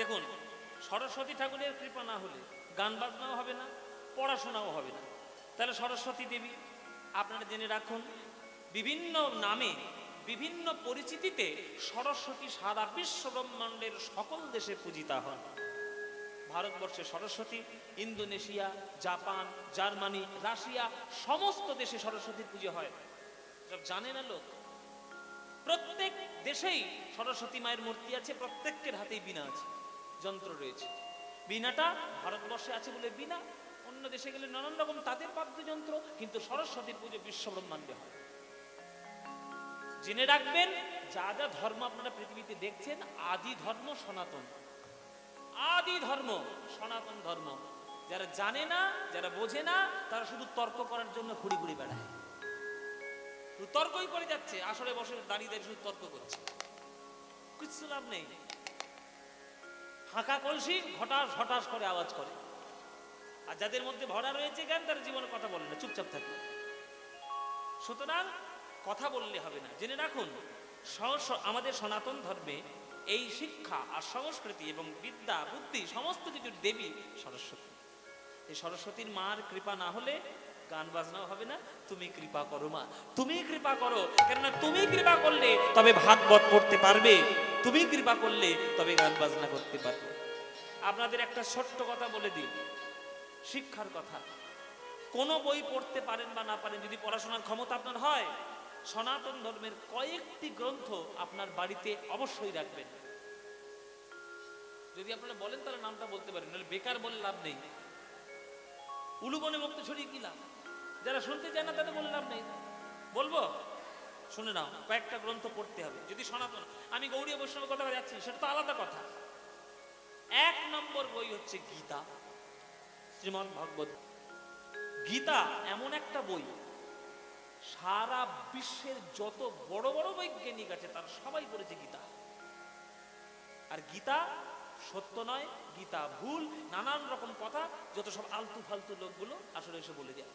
দেখুন, সরস্বতী ঠাকুরের কৃপা না হলে গান বাজনাও হবে না, পড়াশোনাও হবে না। তাহলে সরস্বতী দেবী আপনারা জেনে রাখুন, বিভিন্ন নামে বিভিন্ন পরিচিতিতে সরস্বতী সারা বিশ্ব ব্রহ্মাণ্ডের সকল দেশে পূজিতা হন। ভারতবর্ষে Saraswati Indonesia, Japan, Germany, Russia সমস্ত দেশে সরস্বতীর পুজো হয়। সব জানে না লোক। প্রত্যেক দেশেই সরস্বতী মায়ের মূর্তি আছে, প্রত্যেকের হাতেই বীণা আছে, যন্ত্র রয়েছে। বীণাটা ভারতবর্ষে আছে বলে বীণা, অন্য দেশে গেলে নানান রকম তাদের বাদ্যযন্ত্র, কিন্তু সরস্বতীর পুজো বিশ্ব ব্রহ্মাণ্ডে হয়। জেনে রাখবেন, যা যা ধর্ম আপনারা পৃথিবীতে দেখছেন, আদি ধর্ম সনাতন, আদি ধর্ম সনাতন ধর্ম। যারা জানে না, যারা বোঝে না, তারা শুধু তর্ক করার জন্য ঘুরি ঘুরি বেড়ায়, শুধু তর্কই করে যাচ্ছে, আসলে বসে দাঁড়িয়ে দাঁড়িয়ে শুধু তর্ক করছে, কিছু লাভ নেই। ফাঁকা কলসি ঘটাস ঘটাস করে আওয়াজ করে। আর যাদের মধ্যে ভরা রয়েছে জ্ঞান, তার জীবনে কথা বলে না, চুপচাপ থাকে। সুতরাং কথা বললে হবে না। জেনে রাখুন, আমাদের সনাতন ধর্মে এই শিক্ষা আর সংস্কৃতি এবং বিদ্যা বুদ্ধি সমস্ত কিছুর দেবী সরস্বতী। এই সরস্বতীর মার কৃপা না হলে গান বাজনাও হবে না। তুমি কৃপা করো মা, তুমি কৃপা করো, কেননা তুমি কৃপা করলে তবে ভাগবত পড়তে পারবে, তুমি কৃপা করলে তবে গান বাজনা করতে পারবে। আপনাদের একটা ছোট্ট কথা বলে দিই, শিক্ষার কথা। কোনো বই পড়তে পারেন বা না পারেন, যদি পড়াশোনার ক্ষমতা আপনার হয়, সনাতন ধর্মের কয়েকটি গ্রন্থ আপনার বাড়িতে অবশ্যই রাখবেন। যদি আপনারা বলেন তাহলে নামটা বলতে পারেন, নাহলে বেকার বলে লাভ নেই। উলুবনে মুক্ত ছড়িয়ে কি লাভ? যারা শুনতে চায় না তাদের বলে লাভ নেই। বলবো, শুনে নাও, কয়েকটা গ্রন্থ পড়তে হবে যদি সনাতন। আমি গৌড়ীয় বৈষ্ণবের কথা যাচ্ছি, সেটা তো আলাদা কথা। 1 নম্বর বই হচ্ছে গীতা, শ্রীমদ্ ভগবত গীতা। এমন একটা বই, সারা বিশ্বের যত বড় বড় বৈজ্ঞানিক আছে তারা সবাই পড়েছে গীতা। আর গীতা সত্য নয়, গীতা ভুল, নানান রকম কথা যত সব আলতু ফালতু লোকগুলো আসলে এসে বলে যায়।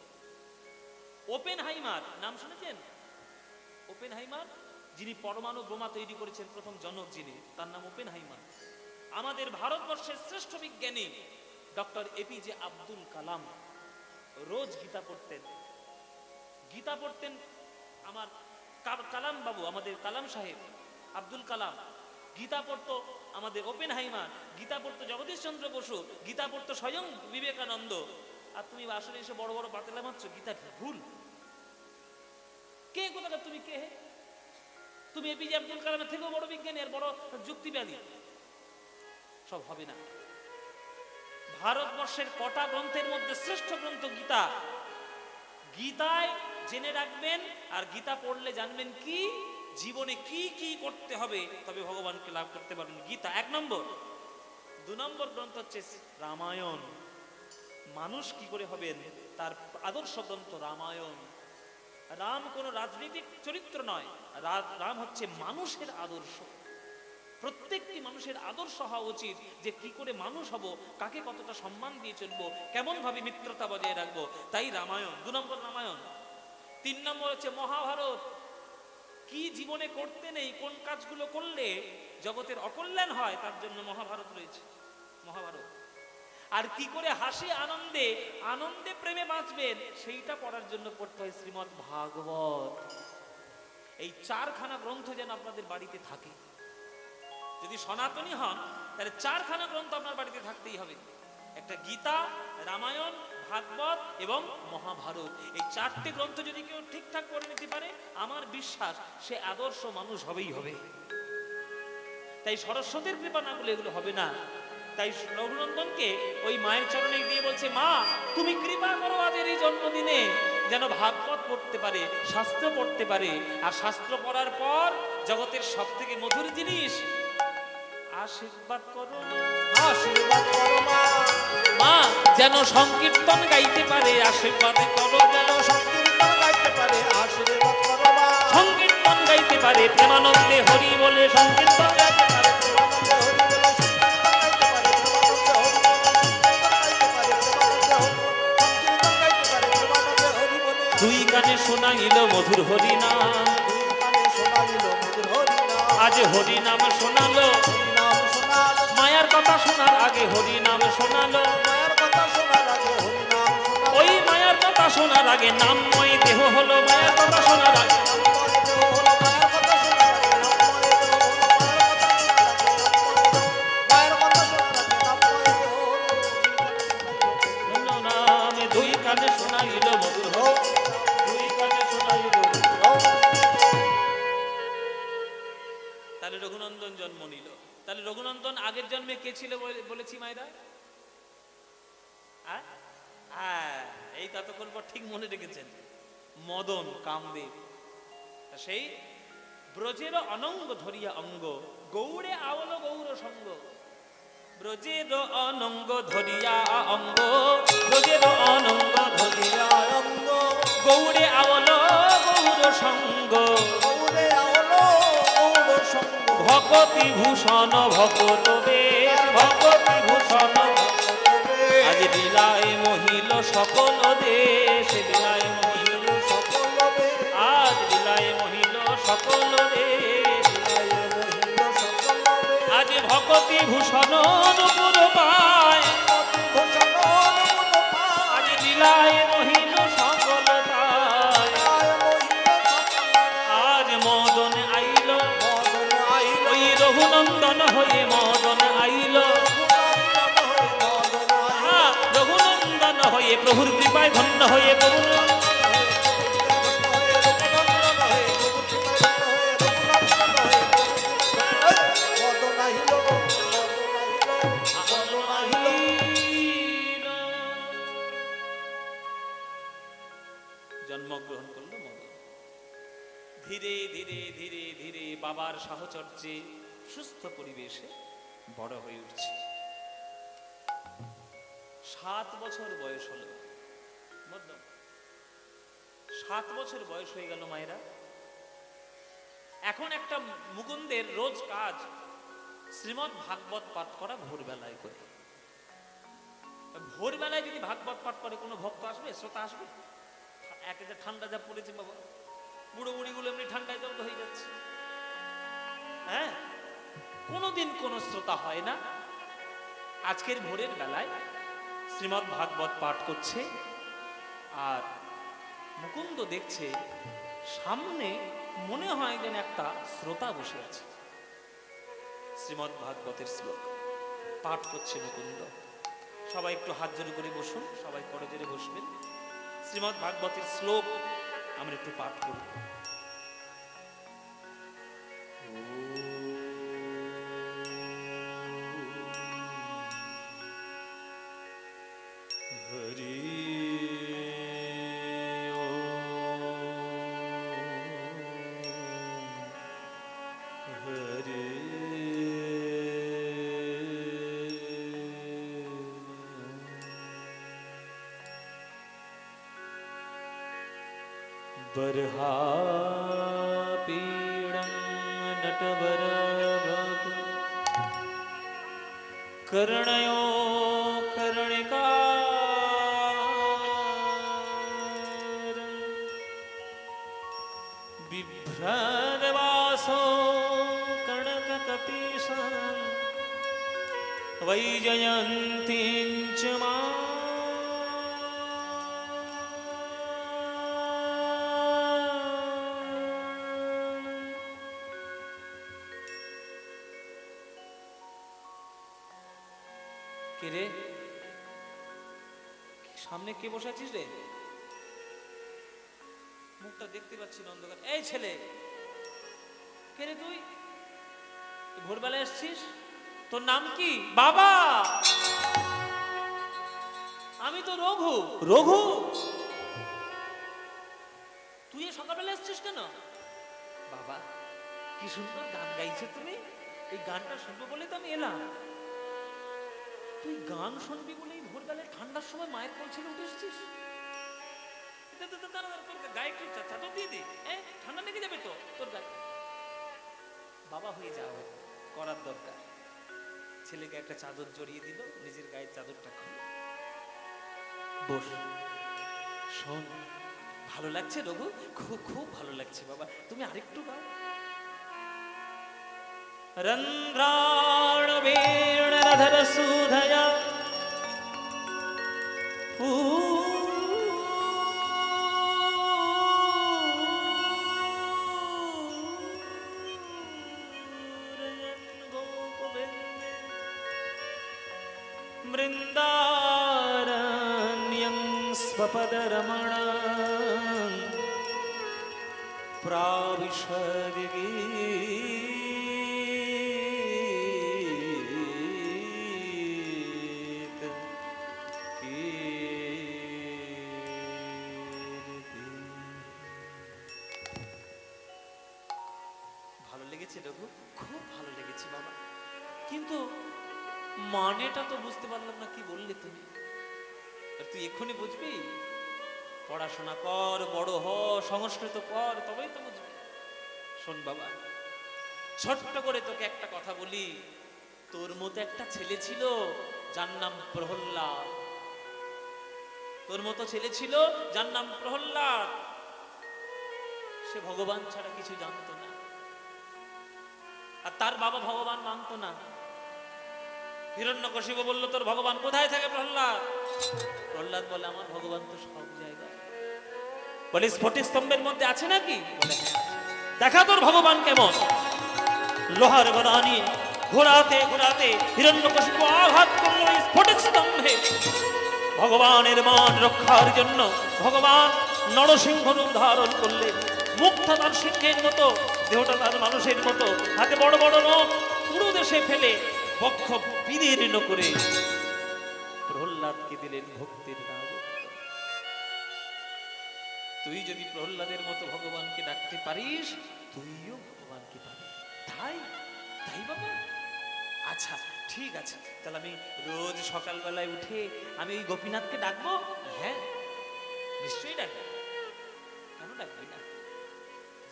ওপেনহাইমার নাম শুনেছেন? ওপেনহাইমার, যিনি পরমাণু বোমা তৈরি করেছেন, প্রথম জনক যিনি, তার নাম ওপেনহাইমার। আমাদের ভারতবর্ষের শ্রেষ্ঠ বিজ্ঞানী ডক্টর এপিজে আব্দুল কালাম রোজ গীতা পড়তেন। গীতা পড়তেন আমার কালাম বাবু, আমাদের কালাম সাহেব আব্দুল কালাম। গীতা পড়তো আমাদের ওপেনহাইমার, গীতা পড়তো জগদীশ চন্দ্র বসু, গীতা পড়তো স্বয়ং বিবেকানন্দ। আর তুমি আসলে এসে বড় বড় বাতেলা মারছো, গীতা ভুল। কে কোথাকার তুমি? কে? তুমি এপিজে আব্দুল কালামের থেকেও বড় বিজ্ঞানী আর বড় যুক্তিবাদী। সব হবে না। ভারতবর্ষের কটা গ্রন্থের মধ্যে শ্রেষ্ঠ গ্রন্থ গীতা। গীতায় জেনে রাখবেন, আর গীতা পড়লে জানবেন কি জীবনে কি কি করতে হবে, তবে ভগবানকে লাভ করতে পারবেন। গীতা 1 নম্বর। 2 নম্বর গ্রন্থ হচ্ছে রামায়ণ। মানুষ কি করে হবেন, তার আদর্শ গ্রন্থ রামায়ণ। রাম কোনো রাজনৈতিক চরিত্র নয়, রাম হচ্ছে মানুষের আদর্শ। প্রত্যেকটি মানুষের আদর্শ হওয়া উচিত যে কি করে মানুষ হব, কাকে কতটা সম্মান দিয়ে চলবো, কেমন ভাবে মিত্রতা বজায় রাখবো। তাই রামায়ণ 2 নম্বর রামায়ণ। 3 নম্বর হচ্ছে মহাভারত। কি জীবনে করতে নেই, কোন কাজগুলো করলে জগতের অকল্যাণ হয়, তার জন্য মহাভারত রয়েছে, মহাভারত। আর কি করে হাসি আনন্দে আনন্দে প্রেমে বাঁচবেন, সেইটা পড়ার জন্য পড়তে হয় শ্রীমদ্ ভাগবত। এই 4খানা গ্রন্থ যেন আপনাদের বাড়িতে থাকে। যদি সনাতনী হন তাহলে 4খানা গ্রন্থ আপনার বাড়িতে থাকতেই হবে। একটা গীতা, রামায়ণ, ভাগবত এবং মহাভারত। এই 4টে গ্রন্থ যদি কেউ ঠিকঠাক করে নিতে পারে, আমার বিশ্বাস সে আদর্শ মানুষ হবেই হবে। তাই সরস্বতীর কৃপা না বলে এগুলো হবে না। তাই রঘুনন্দনকে ওই মায়ের চরণে দিয়ে বলছে, মা তুমি কৃপা করো আজের এই জন্মদিনে, যেন ভাগবত পড়তে পারে, শাস্ত্র পড়তে পারে। আর শাস্ত্র পড়ার পর জগতের সব থেকে মধুর জিনিস আশীর্বাদ করো, আশীর্বাদ করো মা। মা যেন সংকীর্তন গাইতে পারে, আশীর্বাদ করো, যেন সংকীর্তন গাইতে পারে, আশীর্বাদ করো মা। সংকীর্তন গাইতে পারে, প্রেমানন্দে হরি বলে সংকীর্তন গাইতে পারে, দুই কানে শোনাইল মধুর হরিনাম, আজ হরিনাম শোনালো, মায়ার কথা আগে নামময় দেহ হলো মায়ের কথা শোনার আগে নামে দুই কানে শোনাইল মধুর হোক, দুই কানে শোনাইল। তাহলে রঘুনন্দন জন্ম নিল। তাহলে রঘুনন্দন আগের জন্মে কে ছিল বলেছি মায়েরা? এই ততক্ষণ পর ঠিক মনে রেখেছেন, মদন কামদেব। সেই ব্রজের অনঙ্গ ধরিয়া অঙ্গ, গৌড়ে আওল গৌর সঙ্গ। ব্রজের অনঙ্গ ধরিয়া অঙ্গ, ব্রজের অনঙ্গ ধরিয়া অঙ্গ, গৌড়ে আওল গৌর সঙ্গ, গৌড়ে আওল গৌর সঙ্গ। ভকতি ভূষণ ভকত বেশ, ভকতি ভূষণ আজ লীলায় মহিল সকল দেশ, লীলায় মহিল সকল দেশ, আজ লীলায় মহিল সকল দেশ, আজ ভকতি ভূষণ নূপুর পায়, আজ লীলায় মহিল সকল পায়। আজ মদন আইল, ওই রঘুনন্দন হয়ে মদন আইল, রঘুনন্দন হয়ে প্রভুর কৃপায় ধন্য হয়ে প্রভুর জন্মগ্রহণ করলো মদন। ধীরে ধীরে ধীরে ধীরে বাবার সাহচর্যে সুস্থ পরিবেশে বড় হয়ে উঠছে। 7 বছর বয়স হলো, 7 বছর বয়স হয়ে গেল মায়েরা। এখন একটা মুকুন্দের রোজ কাজ শ্রীমদ্ ভাগবত পাঠ করা ভোরবেলায় করে। ভোরবেলায় যদি ভাগবত পাঠ করে কোনো ভক্ত আসবে, শ্রোতা আসবে? একে যে ঠান্ডা যা পড়েছে বাবা, বুড়ো বুড়িগুলো এমনি ঠান্ডায় জব্দ হয়ে যাচ্ছে। হ্যাঁ, কোনোদিন কোনো শ্রোতা হয় না। আজকের ভোরের বেলায় শ্রীমদ্ ভাগবত পাঠ করছে, আর মুকুন্দ দেখছে সামনে মনে হয় যেন একটা শ্রোতা বসে আছে। শ্রীমদ্ ভাগবতের শ্লোক পাঠ করছে মুকুন্দ। সবাই একটু হাত জোড় করে বসুন, সবাই করজোড়ে বসবেন। শ্রীমদ্ ভাগবতের শ্লোক আমরা একটু পাঠ করব। बर्हापीडं नटवरवप कर्णयो कर्णिकारं बिभ्रदवासो कनककपीशं वैजयन्तीं च मा রে। সামনে কে বসে আছিস রে? মুখটা দেখতে পাচ্ছি না, অন্ধকার। এই ছেলে, কে রে তুই? ভোরবেলা এসছিস? তোর নাম কি? বাবা, আমি তো রঘু। রঘু, তুই সকালবেলা এসছিস কেন? বাবা, কি সুন্দর গান গাইছো তুমি। এই গানটা শুনবো বলে তো আমি এলাম। তুই গান শুনবি বলেই ভোরবেলায় ঠান্ডার সময় মায়ের কোল ছেড়ে উঠে এসেছিস? গায়ে একটু চাদর দিয়ে দি, ঠান্ডা লেগে যাবে তো তোর গায়ে। বাবা হয়ে যাও, করার দরকার। ছেলেকে একটা চাদর জড়িয়ে দিল, নিজের গায়ের চাদরটা খুলে বস। শোন, ভালো লাগছে রঘু? খুব খুব ভালো লাগছে বাবা। তুমি আরেকটু গাও। रन्ध्राण वीणरधर सुधया মৃন্দারণ্যং স্বপদরমণং প্রাবিশদ্ ভালো লেগেছে রঘু? খুব ভালো লেগেছে বাবা। কিন্তু মানেটা তো বুঝতে পারলাম না, কি বললে তুমি? আর তুই এক্ষুনি বুঝবি? পড়াশোনা কর, বড় হ, সংস্কৃত পড়, তবেই তো বুঝবি। শোন বাবা, ছোট্ট করে তোকে একটা কথা বলি। তোর মতো একটা ছেলে ছিল যার নাম প্রহল্লাদ। তোর মতো ছেলে ছিল যার নাম প্রহল্লাদ। সে ভগবান ছাড়া কিছু জানতো না, আর তার বাবা ভগবান মানতো না। হিরণ্যকশিপু বলল, তোর ভগবান কোথায় থাকে প্রহ্লাদ? প্রহ্লাদ বলে, আমার ভগবান তো সব জায়গায়। বলে, স্ফটিক স্তম্ভের মধ্যে আছে নাকি? বলে, হ্যাঁ আছে। দেখা তোর ভগবান কেমন। লোহার গদা নিয়ে ঘোরাতে ঘোরাতে হিরণ্যকশিপু আঘাত করলো এই স্ফটিক স্তম্ভে। ভগবানের মান রক্ষার জন্য ভগবান নরসিংহ রূপ ধারণ করলেন। মুখটা তার সিংহের মতো, দেহটা তার মানুষের মতো, হাতে বড় বড় নখ, পুরো দেশে ফেলে বক্ষ বিদীর্ণ করে প্রহ্লাদকে দিলেন ভক্তির রাজত্ব। তুই যদি প্রহ্লাদের মতো ভগবানকে ডাকতে পারিস, তুইও ভগবানকে পাবি। তাই তাই বাবা। আচ্ছা ঠিক আছে, তাহলে আমি রোজ সকালবেলায় উঠে আমি ওই গোপীনাথকে ডাকবো। হ্যাঁ নিশ্চয়ই ডাকবো, কেন ডাকবি না?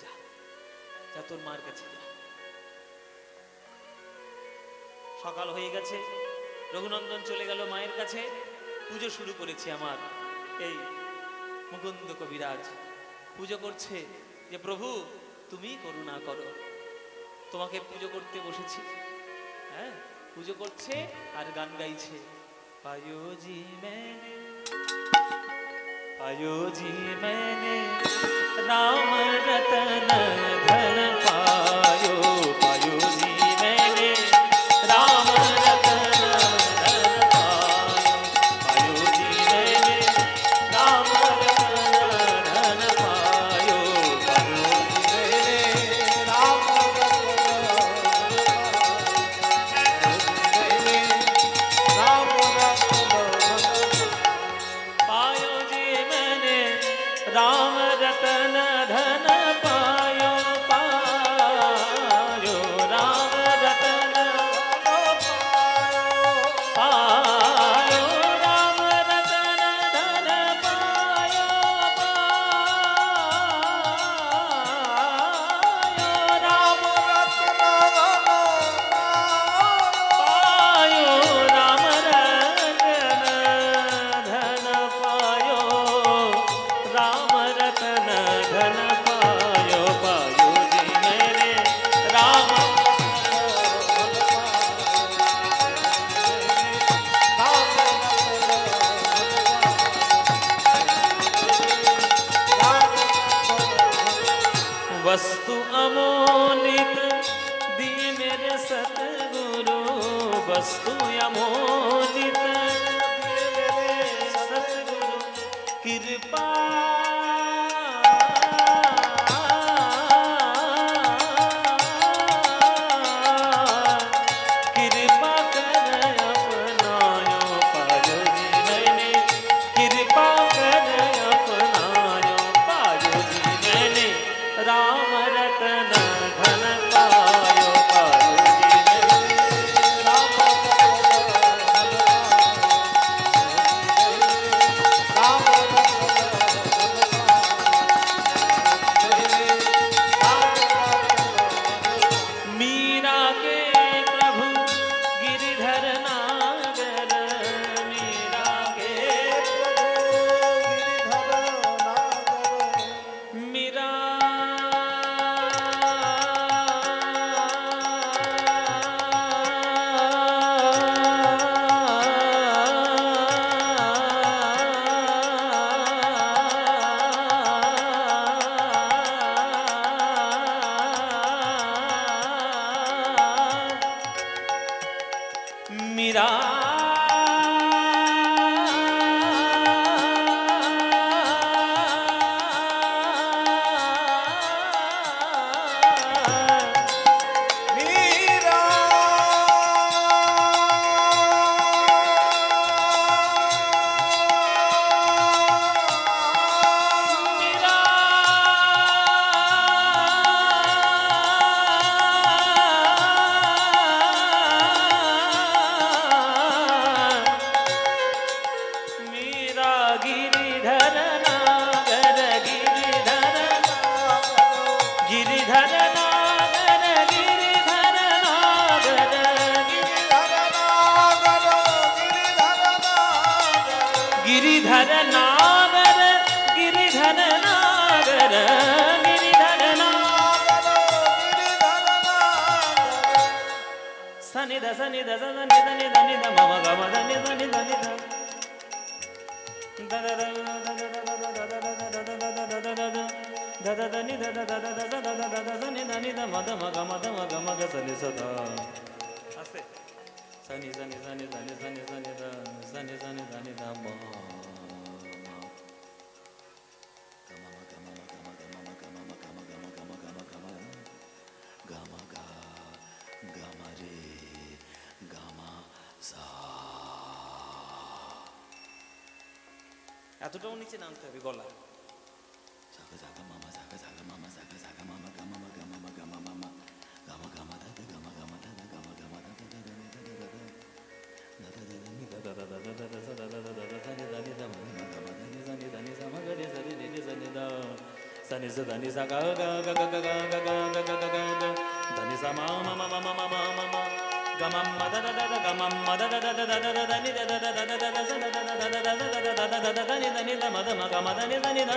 যা যা, তোর মার কাছে যা। সকাল হয়ে গেছে, রঘুনন্দন চলে গেল মায়ের কাছে। পুজো শুরু করেছে আমার এই মুকুন্দ কবিরাজ। পুজো করছে যে, প্রভু তুমি করুণা করো, তোমাকে পুজো করতে বসেছি। হ্যাঁ, পুজো করছে আর গান গাইছে। পায়োজি मैंने, पायोजी मैंने राम रतन धन पायो। पायोजी मैंने राम रतन धन पायो। पायोजी मैंने राम रतन धन पायो। पायोजी मैंने রাম पायो जी मैंने राम रतन धन पायो। पायो राम रतन पायो। राम रतन धन पायो। पायो राम पायो। राम रतन धन पायो। राम रतन धन पायो। पायो जी मैंने राम वस्तु अमोलित दिए मेरे सतगुरु। वस्तु अमोलित दिए मेरे सतगुरु। कृपा कृपा कर अपनायो। पायो जी मैंने कृपा कर अपनायो। पायो जी मैंने राम रतन धन पायो। पायो जी मैंने राम मीरा के प्रभु गिरिधर नागर। मीरा के मीरा मीरा গিরিধর নাগর গিরিধর নাগর গিরিধর নাগর সনি দ সনি দ সনি దని దని ద মম গম దని దని దని দ দ দ দ দ দ নি দ দ দ দ দ দ দ দ সনি దని দ মদ মগ মদ মগ মগ সনি সদা আছে সনি সনি সনি সনি সনি সনি দ সনি সনি దని দ ম এতটাও নিচে নামতে হবে গলা Sani sa dani sa ga ga ga ga ga ga ga ga ga ga ga ga dani sa ma ma ma ma ma ma ma ma ma ga ma ma da da da da ga ma ma da da da da da da da dani da da da da da da da sa da da da da da da da da da da da dani dani da ma da ma ga ma dani dani da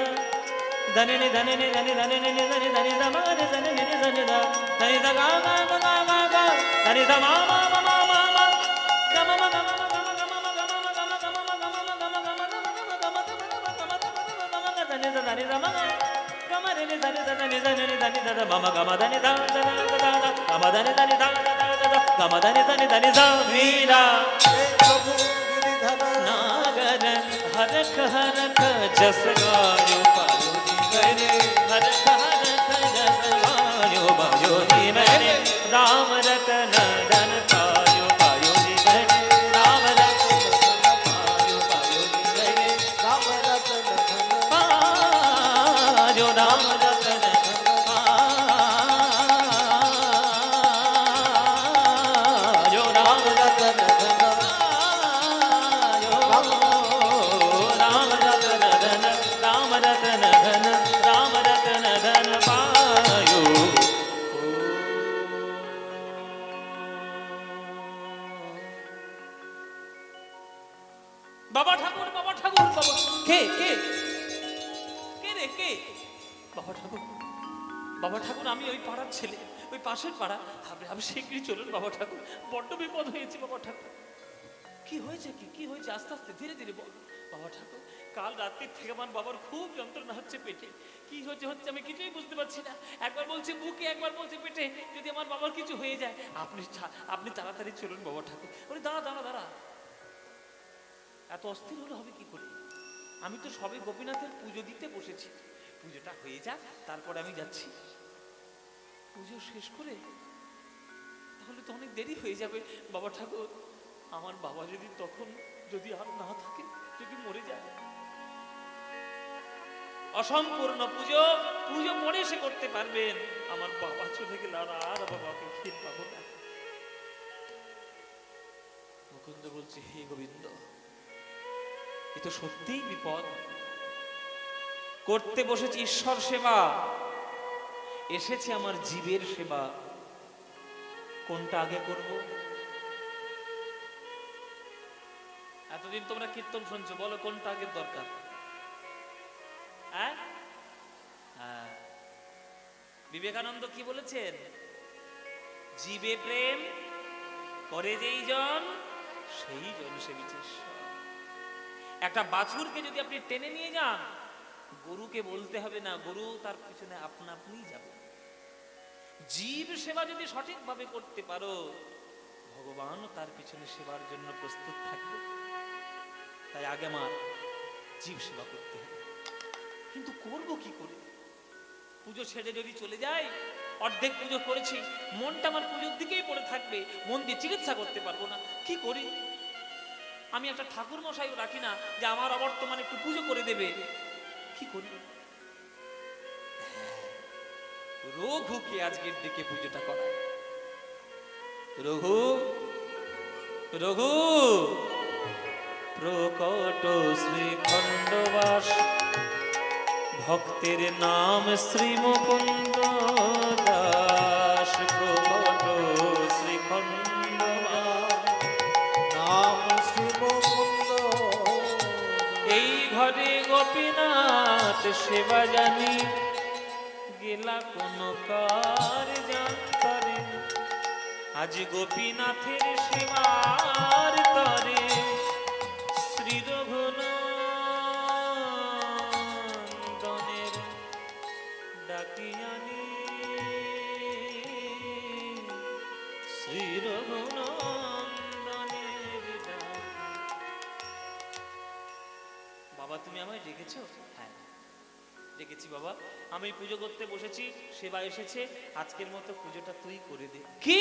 dani ni dani ni dani dani ni dani dani da ma da dani ni dani da dani da ga ga ga ga ga ga dani da ma ma ma ma ma ma ga ma ma ga ma ga ma ga ma ga ma ga ma ga ma ga ma ga ma ga ma ga ma ga ma dani da dani da ma ni dani da dani dani dani da mama gama dani da da da da gama dani dani da da da da gama dani dani dani da veera प्रभु Giridhar nagar harak harak jas gayo payo di mere harak harak jas gayo payo di mere ram ratan dan payo payo di mere ram ratan payo payo di mere Ram Ratan Dhan payo ram বাবা ঠাকুর বাবা ঠাকুর বাবা কে কে কে রে কে বাবা ঠাকুর বাবা ঠাকুর আমি ওই পাড়ার ছেলে ওই পাশের পাড়া আপনি শীঘ্রই চলুন বাবা ঠাকুর বড্ড বিপদ হয়েছে বাবা ঠাকুর কি হয়েছে কি হয়েছে আস্তে আস্তে ধীরে ধীরে বল বাবা ঠাকুর কাল রাত্রির থেকে আমার বাবার খুব যন্ত্রণা হচ্ছে পেটে কি হচ্ছে আমি কিছুই বুঝতে পারছি না একবার বলছে বুকে একবার বলছে পেটে যদি আমার বাবার কিছু হয়ে যায় আপনি তাড়াতাড়ি চলুন বাবা ঠাকুর ওরে দাঁড়া দাঁড়া দাঁড়া এত অস্থির হলে হবে কি করে আমি তো সবে গোপীনাথের পুজো দিতে বসেছি পুজোটা হয়ে যাক তারপরে আমি যাচ্ছি পুজো শেষ করে তাহলে তো অনেক দেরি হয়ে যাবে বাবা ঠাকুর আমার বাবা যদি আর না থাকে যদি মরে যায় অসম্পূর্ণ পুজো পরে সে করতে পারবেন আমার বাবা চলে গেলে আর বাবাকে ফির পাবো না মুকুন্দ বলছে হে গোবিন্দ এ তো সত্যিই বিপদ করতে বসেছি ঈশ্বর সেবা এসেছে আমার জীবের সেবা কোনটা আগে করব এতদিন তোমরা কীর্তন শুনছো বলো কোনটা আগে দরকার হ্যাঁ বিবেকানন্দ কি বলেছেন জীবে প্রেম করে যেই জন সেই জন সেবিছে একটা বাছুরকে যদি আপনি টেনে নিয়ে যান গরুকে বলতে হবে না গরু তার পিছনে আপনা আপনিই যাবে জীব সেবা যদি সঠিকভাবে করতে পারো ভগবানও তার পিছনে সেবার জন্য প্রস্তুত থাকবে তাই আগে আমার জীব সেবা করতে হবে কিন্তু করব কি করে পুজো ছেড়ে যদি চলে যাই অর্ধেক পুজো করেছি মনটা আমার পুজোর দিকেই পড়ে থাকবে মন দিয়ে চিকিৎসা করতে পারবো না কি করি আমি একটা ঠাকুর মশাইও রাখি না যে আমার অবর্তমানে একটু পুজো করে দেবে কি করি রঘুকে আজকের ডেকে পুজোটা করায় রঘু রঘু প্রকট শ্রীখণ্ডবাস ভক্তের নাম শ্রী মুকুন্দ দাস প্রকট শ্রীখণ্ডবাস नाम श्री मुकुंद এই ঘর গোপীনাথ সেবা জানি গেলা কোন কার জান্তরে আজ গোপীনাথের সেবার তরে শ্রী রঘুনন্দনের ডাকিয়ানি শ্রী রঘুনন্দনের ডাক। বাবা তুমি আমায় ডেকেছো? হ্যাঁ ডেকেছি বাবা, আমি পুজো করতে বসেছি, সেবা এসেছে, আজকের মতো পুজোটা তুই করে দে। কি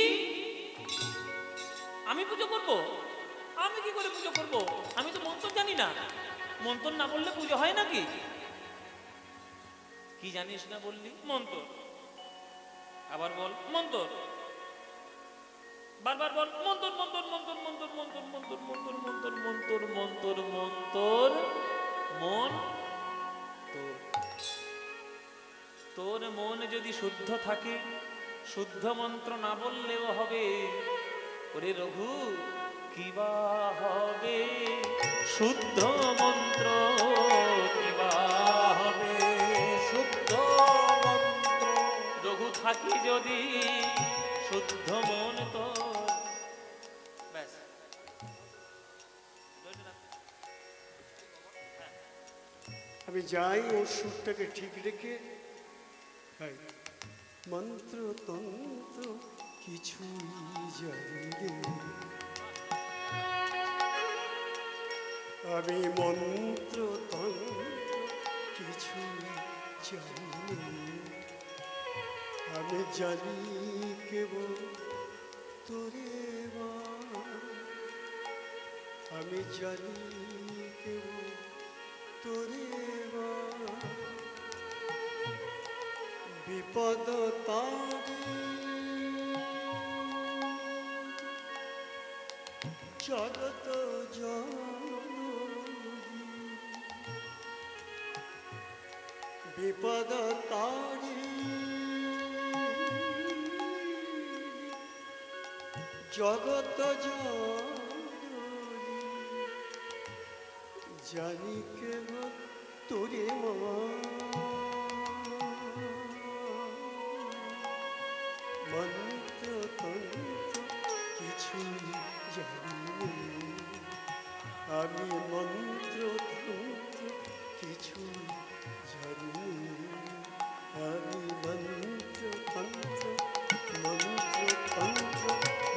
আমি পুজো করব? আমি কি করে পুজো করব? আমি তো মন্ত্র জানি না। মন্ত্র না বললে পুজো হয় নাকি? কি জানিস না বললি? মন্ত্র। আবার বল মন্ত্র, বারবার বল মন্ত্র মন্ত্র মন্ত্র মন্ত্র মন্ত্র মন্ত্র মন্ত্র মন্ত্র মন্ত্র মন্ত্র মন্ত্র মন তোর। তোর মন যদি শুদ্ধ থাকে, শুদ্ধ মন্ত্র না বললেও হবে। ওরে রঘু কিবা হবে, শুদ্ধ মন্ত্র কিবা হবে, শুদ্ধ মন্ত্র রঘু থাকি যদি শুদ্ধ মন তোর। ব্যাস আমি যাই ওর সুরটাকে ঠিক রেখে গাই। মন্ত্র তন্ত্র কিছুই জানি রে, আমি মন্ত্র তন্ত্র কিছুই জানি রে। আমি জানি কেবল তোরে মা, আমি জানি কেবল তোরে মা। বিপদ তারি জগত জননী, বিপদ তারি জগত জননী, জানি কেবল তোরে মা। মন্ত্র তন্ত্র কিছুই জানি নে, আমি মন্ত্র তন্ত্র কিছুই জানি নে, আমি মন্ত্র তন্ত্র মন্ত্র তন্ত্র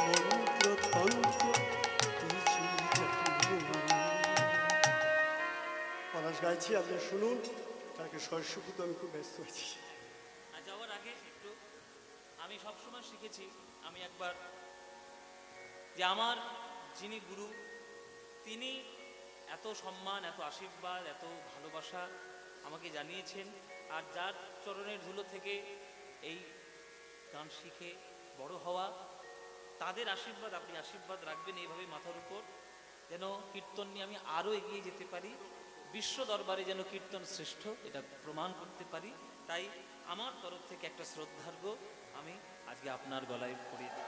মন্ত্র তন্ত্র কিছুই জানি নে। পলাশ গাইছি, আপনি শুনুন। তাকে সরস্বতী আমি খুব ব্যস্ত আছি। আর যাওয়ার আগে একটু, আমি সবসময় শিখেছি, আমি একবার যে আমার যিনি গুরু তিনি এত সম্মান, এত আশীর্বাদ, এত ভালোবাসা আমাকে জানিয়েছেন, আর যার চরণের ধুলো থেকে এই গান শিখে বড় হওয়া, তাদের আশীর্বাদ আপনি আশীর্বাদ রাখবেন এইভাবে মাথার উপর, যেন কীর্তন নিয়ে আমি আরও এগিয়ে যেতে পারি, বিশ্ব দরবারে যেন কীর্তন শ্রেষ্ঠ এটা প্রমাণ করতে পারি। তাই আমার তরফ থেকে একটা শ্রদ্ধার্ঘ আমি আজকে আপনার গলায় পড়িয়ে দিই।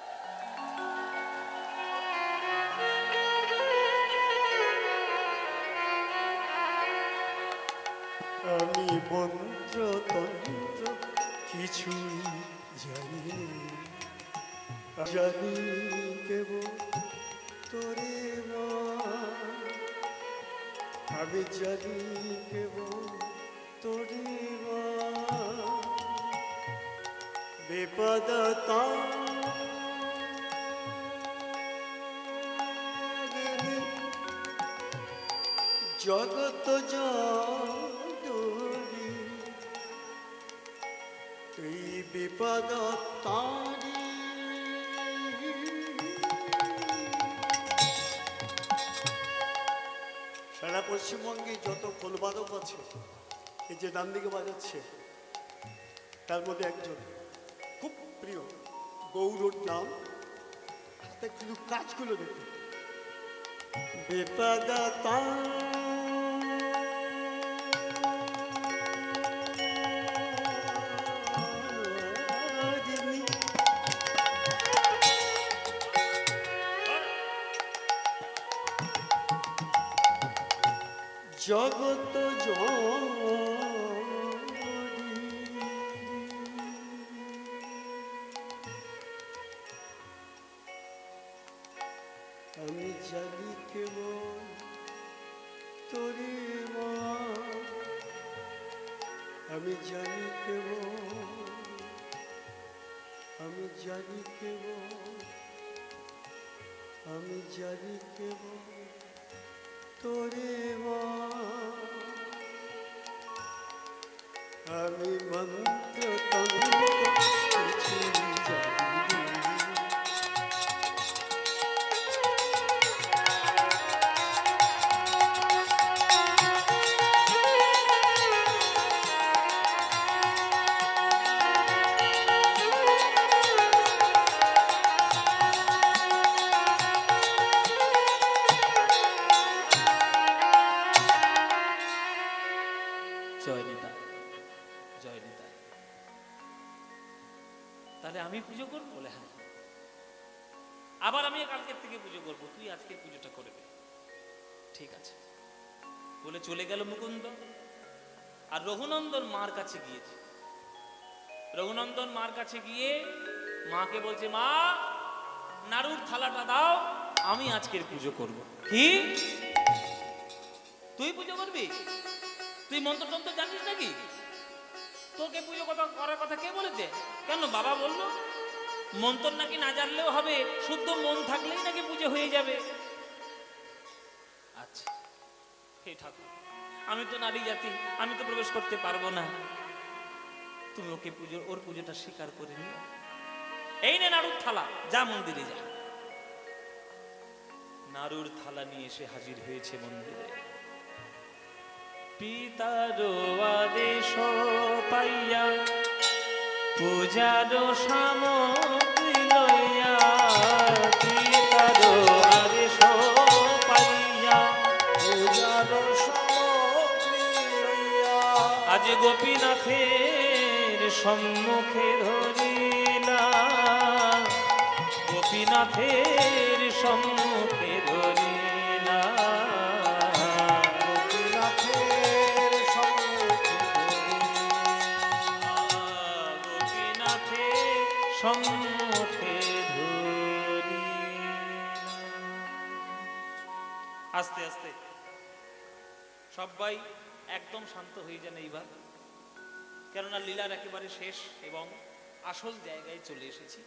আমি মন্ত্র তন্ত্র কিছুই জানি নে, জানি কেবল তোরে মা, আমি জানি কেবল তোরে মা। বিপদ তারিণী জগত জননী, তুই বিপদ তারি সারা পশ্চিমবঙ্গে যত খোলবাদক আছে, এই যে ডান দিকে বাজাচ্ছে, তার মধ্যে একজন খুব প্রিয়, গৌরর নাম। হাতে কিন্তু কাজগুলো দেখুন। বিপদ তারিণী জগত আমি জানি কেবল তোরে মা, আমি জানি কেবল, আমি জানি কেবল, আমি জানি কেবল তোরে মা, আমি মন্ত্র তন্ত্র কিছুই জানি না। জয় নিতাই, জয় নিতাই। তাহলে আমি পুজো করবো? বলে হ্যাঁ। আবার আমি কালকের থেকে পুজো করবো, তুই আজকের পুজোটা করবি। ঠিক আছে বলে চলে গেল মুকুন্দ। আর রঘুনন্দন মার কাছে গিয়েছে। রঘুনন্দন মার কাছে গিয়ে মাকে বলছে, মা নাড়ুর থালাটা দাও, আমি আজকের পুজো করব। কি তুই পুজো করবি? তুই মন্ত্রতন্ত্র জানিস নাকি? তোকে পুজো কথা করার কথা কে বলেছে? কেন বাবা বললো মন্ত্র নাকি না জানলেও হবে, শুদ্ধ মন থাকলেই নাকি পুজো হয়ে যাবে। আচ্ছা হে ঠাকুর, আমি তো নারী জাতি, আমি তো প্রবেশ করতে পারবো না, তুমি ওকে পুজো, ওর পুজোটা স্বীকার করে নিও। এই নে নাড়ুর থালা, যা মন্দিরে যা। নাড়ুর থালা নিয়ে এসে হাজির হয়েছে মন্দিরে। পিতার আদেশ পাইয়া পূজার সামগ্রী লইয়া, পিতার আদেশ পাইয়া পূজার সামগ্রী লইয়া আজ গোপীনাথের সম্মুখে ধরিলাম, গোপীনাথের সম্মুখে ধরিলাম, গোপীনাথের সম্মুখে গোপীনাথের সম্মুখে ধরিলাম। আস্তে আস্তে সবাই একদম শান্ত হয়ে যান এইবার, কেননা লীলার একেবারে শেষ এবং আসল জায়গায় চলে এসেছি।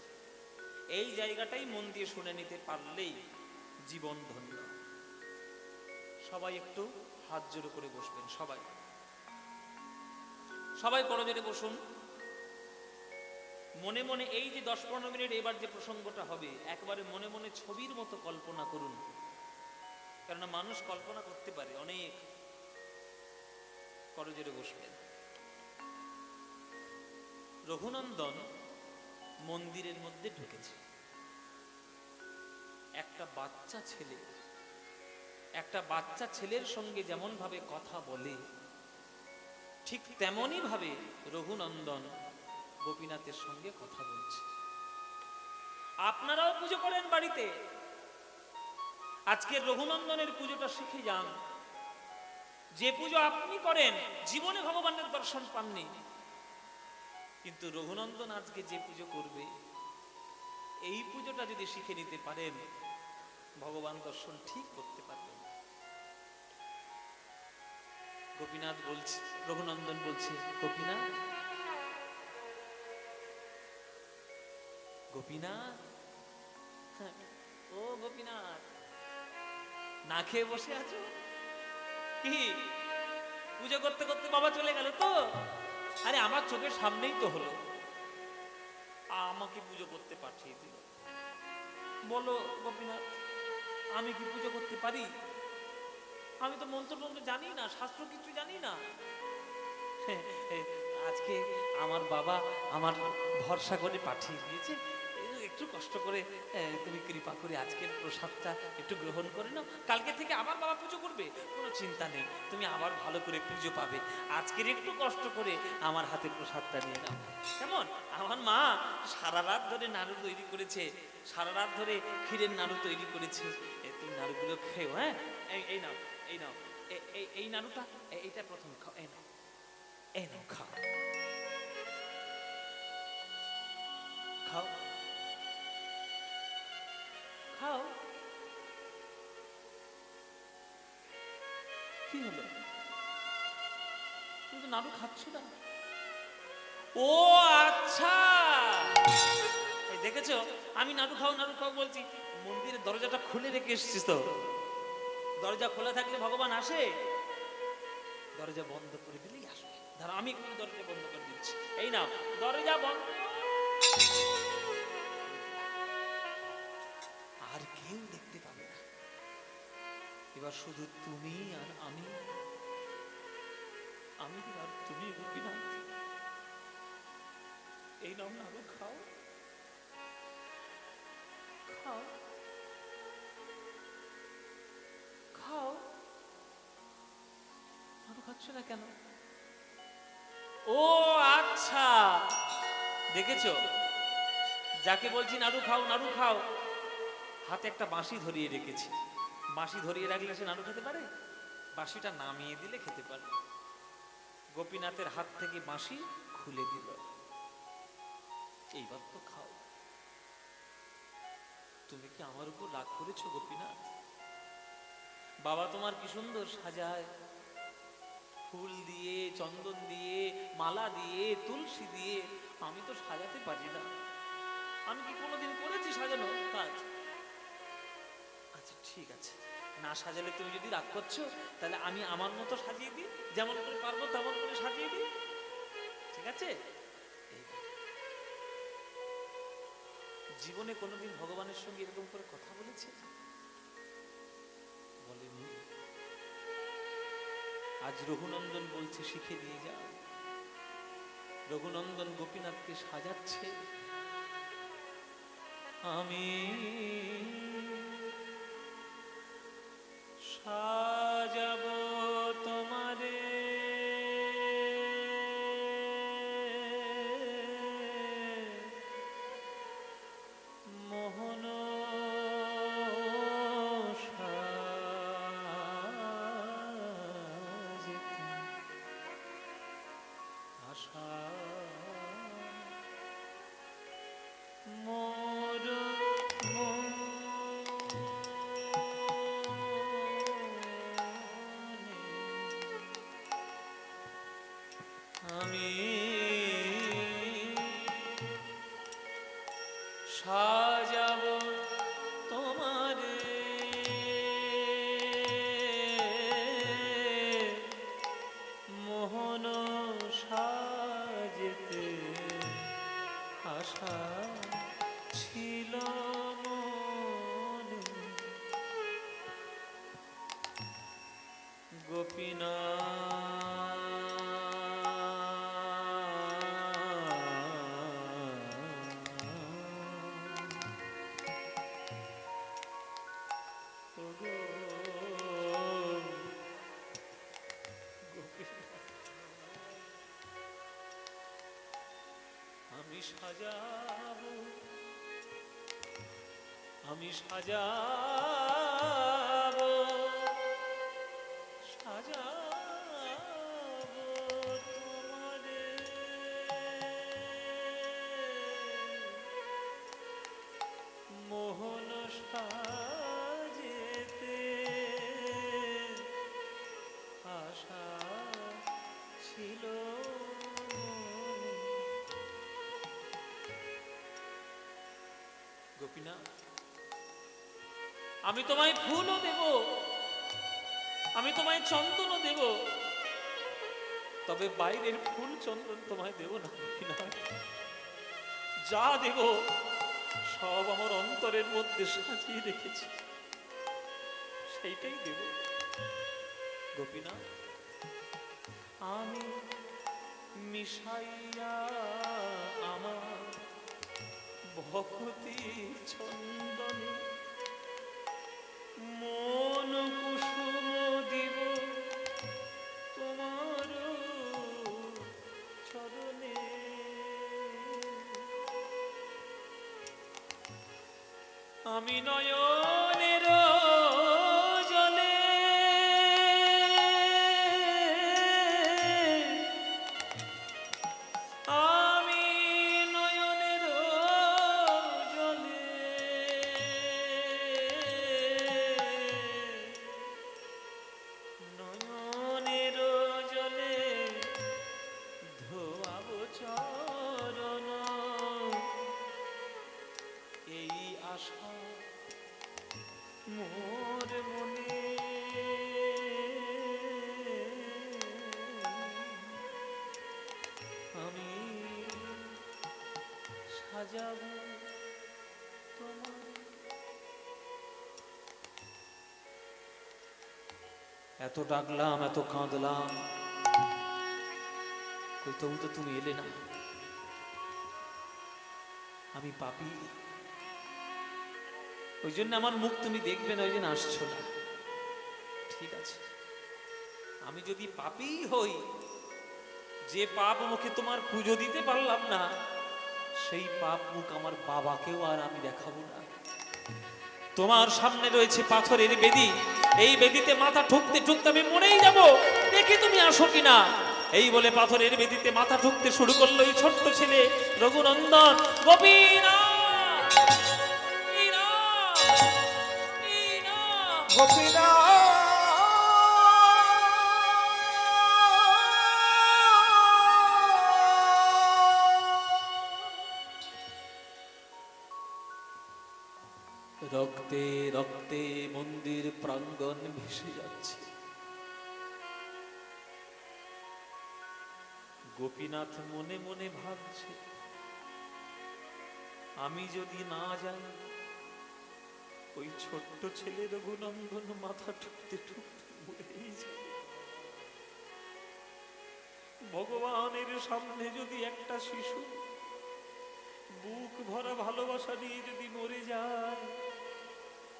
এই জায়গাটাই মন দিয়ে শুনে নিতে পারলেই জীবন ধন্য। সবাই একটু হাত জোড়ো করে বসবেন, সবাই সবাই করজোড়ে বসুন। মনে মনে এই যে 10-15 মিনিট এবার যে প্রসঙ্গটা হবে, একবারে মনে মনে ছবির মতো কল্পনা করুন, কেননা মানুষ কল্পনা করতে পারে অনেক। করজোড়ে বসবেন। রঘুনন্দন মন্দিরের মধ্যে ঢুকেছে। একটা বাচ্চা ছেলের সঙ্গে যেমন ভাবে কথা বলে, ঠিক তেমনই ভাবে রঘুনন্দন গোপীনাথের সঙ্গে কথা বলছে। আপনারাও পুজো করেন বাড়িতে, আজকে রঘুনন্দনের পুজোটা শিখে যান। যে পুজো আপনি করেন জীবনে ভগবানের দর্শন পাননি, কিন্তু রঘুনন্দন আজকে যে পুজো করবে, এই পুজোটা যদি শিখে নিতে পারেন, ভগবান দর্শন ঠিক করতে পারবেন। গোপীনাথ বলছে, রঘুনন্দন বলছে, গোপীনাথ, গোপীনাথ, ও গোপীনাথ, না খেয়ে বসে আছো কি? পুজো করতে করতে বাবা চলে গেল তো? আরে আমার চোখের সামনেই তো হলো, আমাকে পুজো করতে পাঠিয়ে দিল। বলো গোপীনাথ, আমি কি পুজো করতে পারি? আমি তো মন্ত্র জানি না, শাস্ত্র কিছু জানি না। আজকে আমার বাবা আমার ভরসা করে পাঠিয়ে দিয়েছে, একটু কষ্ট করে তুমি কৃপা করে আজকের প্রসাদটা একটু গ্রহণ করে নাও। কালকে থেকে আবার বাবা পুজো করবে, কোনো চিন্তা নেই, তুমি আবার ভালো করে পুজো পাবে। আজকের একটু কষ্ট করে আমার হাতে প্রসাদটা নিয়ে নাও, কেমন? আমার মা সারা রাত ধরে নাড়ু তৈরি করেছে, সারা রাত ধরে ক্ষীরের নাড়ু তৈরি করেছে, তুমি নাড়ুগুলো খেও। হ্যাঁ, এই নাও, এই নাও, এই নাড়ুটা এইটা প্রথম খাও, এই নাও, এই নাও, খাও খাও খাও। কি হলো, তুমি তো নাড়ু খাচ্ছ না? ও আচ্ছা, এই দেখেছো, আমি নাড়ু খাও নাড়ু খাও বলছি, মন্দিরের দরজাটা খুলে রেখে এসেছিস তো। দরজা খোলা থাকলে ভগবান আসে? দরজা বন্ধ করে দিলেই আসবে। ধরো আমি একটু দরজা বন্ধ করে দিচ্ছি, এই নাও দরজা বন্ধ। আর কেউ দেখতে পাবে না, এবার শুধু তুমি আর আমি, আমি আর তুমি গোপীনাথ। এই নাও নাড়ু খাও, খাও খাও। নাড়ু খাচ্ছ না কেন? ও আচ্ছা, দেখেছো, যাকে বলছি নাড়ু খাও নাড়ু খাও, হাতে একটা বাঁশি ধরিয়ে রেখেছি। বাঁশি ধরিয়ে রাখলে সে নাড়ু খেতে পারে? বাঁশিটা নামিয়ে দিলে খেতে পারে। গোপীনাথের হাত থেকে বাঁশি খুলে দিল, এইবার তো খাও। তুমি কি আমার উপর রাগ করেছো গোপীনাথ? বাবা তোমার কি সুন্দর সাজায়, ফুল দিয়ে, চন্দন দিয়ে, মালা দিয়ে, তুলসী দিয়ে। আমি তো সাজাতে পারি না। আমি কি কোনোদিন করেছি সাজানো কাজ? আচ্ছা ঠিক আছে, না সাজালে তুমি যদি রাগ করছো, তাহলে আমি আমার মতো সাজিয়ে দিই, যেমন করে পারবো তেমন করে সাজিয়ে দিই, ঠিক আছে? জীবনে কোনোদিন ভগবানের সঙ্গে এরকম করে কথা বলেছে? বলেনি। আজ রঘুনন্দন বলছে শিখে দিয়ে যাও। রঘুনন্দন গোপীনাথকে সাজাচ্ছে। আমি সাজাবো তোমারে মোহন সাজিতে আশা মোর আমি সাজাবো তোমারে মোহন সাজেতে আশা ছিল মনে। আমি সাজাবো, আমি সাজাবো, সাজাবো তোমারে মোহন সাজেতে আশা ছিল মনে। গোপীনাথ, আমি তোমায় ফুলও দেব, আমি তোমায় চন্দনও দেব, তবে বাইরের ফুল চন্দন তোমায় দেব না গোপীনাথ। যা দেব সব আমার অন্তরের মধ্যে সাজিয়ে রেখেছি, সেইটাই দেব গোপীনাথ। আমি মিশাইয়া আমার ভক্তি চন্দন মন কুসুম দিব তোমার চরণে। আমি নয়নের জলে এত ডাকলাম, এত কাঁদলাম, কই তবু তো তুমি এলে না। আমি পাপী, ওই জন্য আমার মুখ তুমি দেখবে না, ওই জন্য আসছো না। ঠিক আছে, আমি যদি পাপী হই, যে পাপ মুখে তোমার পুজো দিতে পারলাম না, সেই পাপ মুখ আমার বাবাকেও আর আমি দেখাবো না। তোমার সামনে রয়েছে পাথরের বেদি, এই বেদিতে মাথা ঠুকতে ঠুকতে আমি মরেই যাব, দেখি তুমি আসো কিনা। এই বলে পাথরের বেদিতে মাথা ঠুকতে শুরু করলো এই ছোট্ট ছেলে রঘুনন্দন। গোপীনাথ, গোপীনা রক্তে রক্তে মন্দির প্রাঙ্গণ ভেসে যাচ্ছে। গোপীনাথ মনে মনে ভাবছে, আমি যদি না যাই, ওই ছোট্ট ছেলে রঘুনন্দন মাথা ঠুকতে ঠুকতে মরেই যাবে। ভগবানের সামনে যদি একটা শিশু বুক ভরা ভালোবাসা নিয়ে যদি মরে যায়,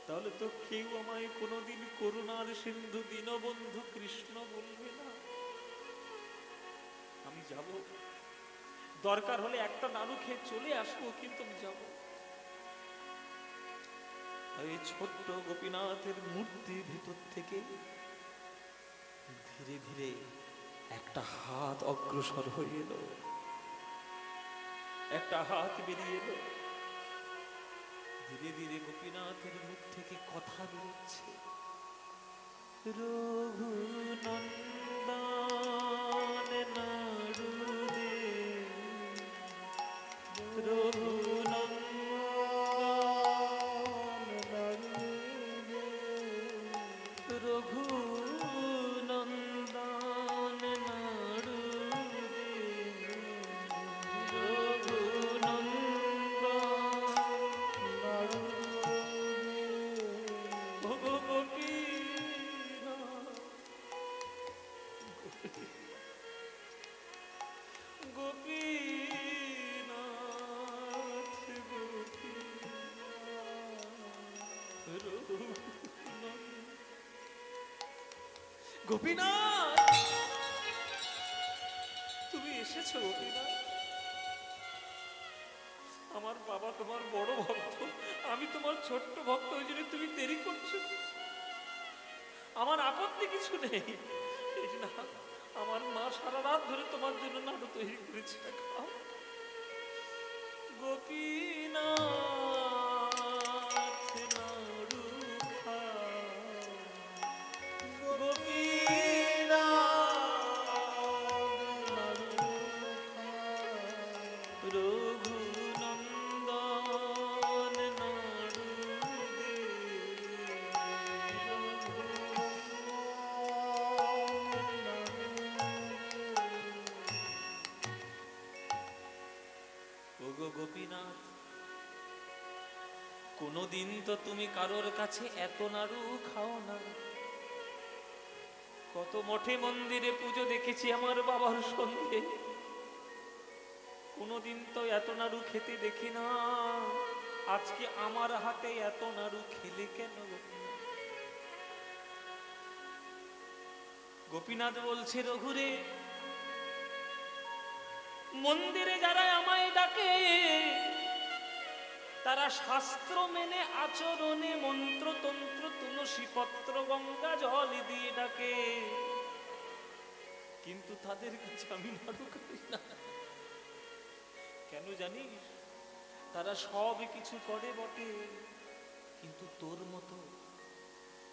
তাহলে তো কেউ আমায় কোনোদিন করুণার সিন্ধু দীনবন্ধু কৃষ্ণ বলবে না। আমি যাব, দরকার হলে একটা নাড়ু খেয়ে চলে আসবো, কিন্তু আমি যাব। এই ছোট্ট গোপীনাথের মূর্তির ভিতর থেকে ধীরে ধীরে একটা হাত অগ্রসর হয়ে এলো, একটা হাত বেরিয়ে এলো। ধীরে ধীরে গোপীনাথের মুখ থেকে কথা বেরোচ্ছে, রঘুনন্দন নাড়ুদে, রঘুনন্দন নাড়ুদে, গোপীনাথ, তুমি এসেছো গোপীনাথ। আমার বাবা তোমার বড় ভক্ত, আমি তোমার ছোট্ট ভক্ত, ওই জন্য তুমি দেরি করছো। আমার আপত্তি কিছু নেই, এই না, আমার মা সারা রাত ধরে তোমার জন্য নাড়ু তৈরি করেছে, খাও। গোপীনাথ নাড়ু খাও, রঘুনন্দন নাড়ু দে। ওগো গোপীনাথ, কোনদিন তো তুমি কারোর কাছে এত নাড়ু খাও না। কত মঠে মন্দিরে পুজো দেখেছি আমার বাবার সঙ্গে, কোনদিন তো এত নাড়ু খেতে দেখি না। আজকে আমার হাতে এত নাড়ু খেলে কেন? গোপীনাথ বলছে, রঘুরে, মন্দিরে যারা আমায় ডাকে, তারা শাস্ত্র মেনে আচরণে মন্ত্রতন্ত্র তুলসী পত্র গঙ্গা জল দিয়ে ডাকে, কিন্তু তাদের কাছে আমি নাড়ু খাই না। কেন জানিস? তারা সব কিছু করে বটে, কিন্তু তোর মতো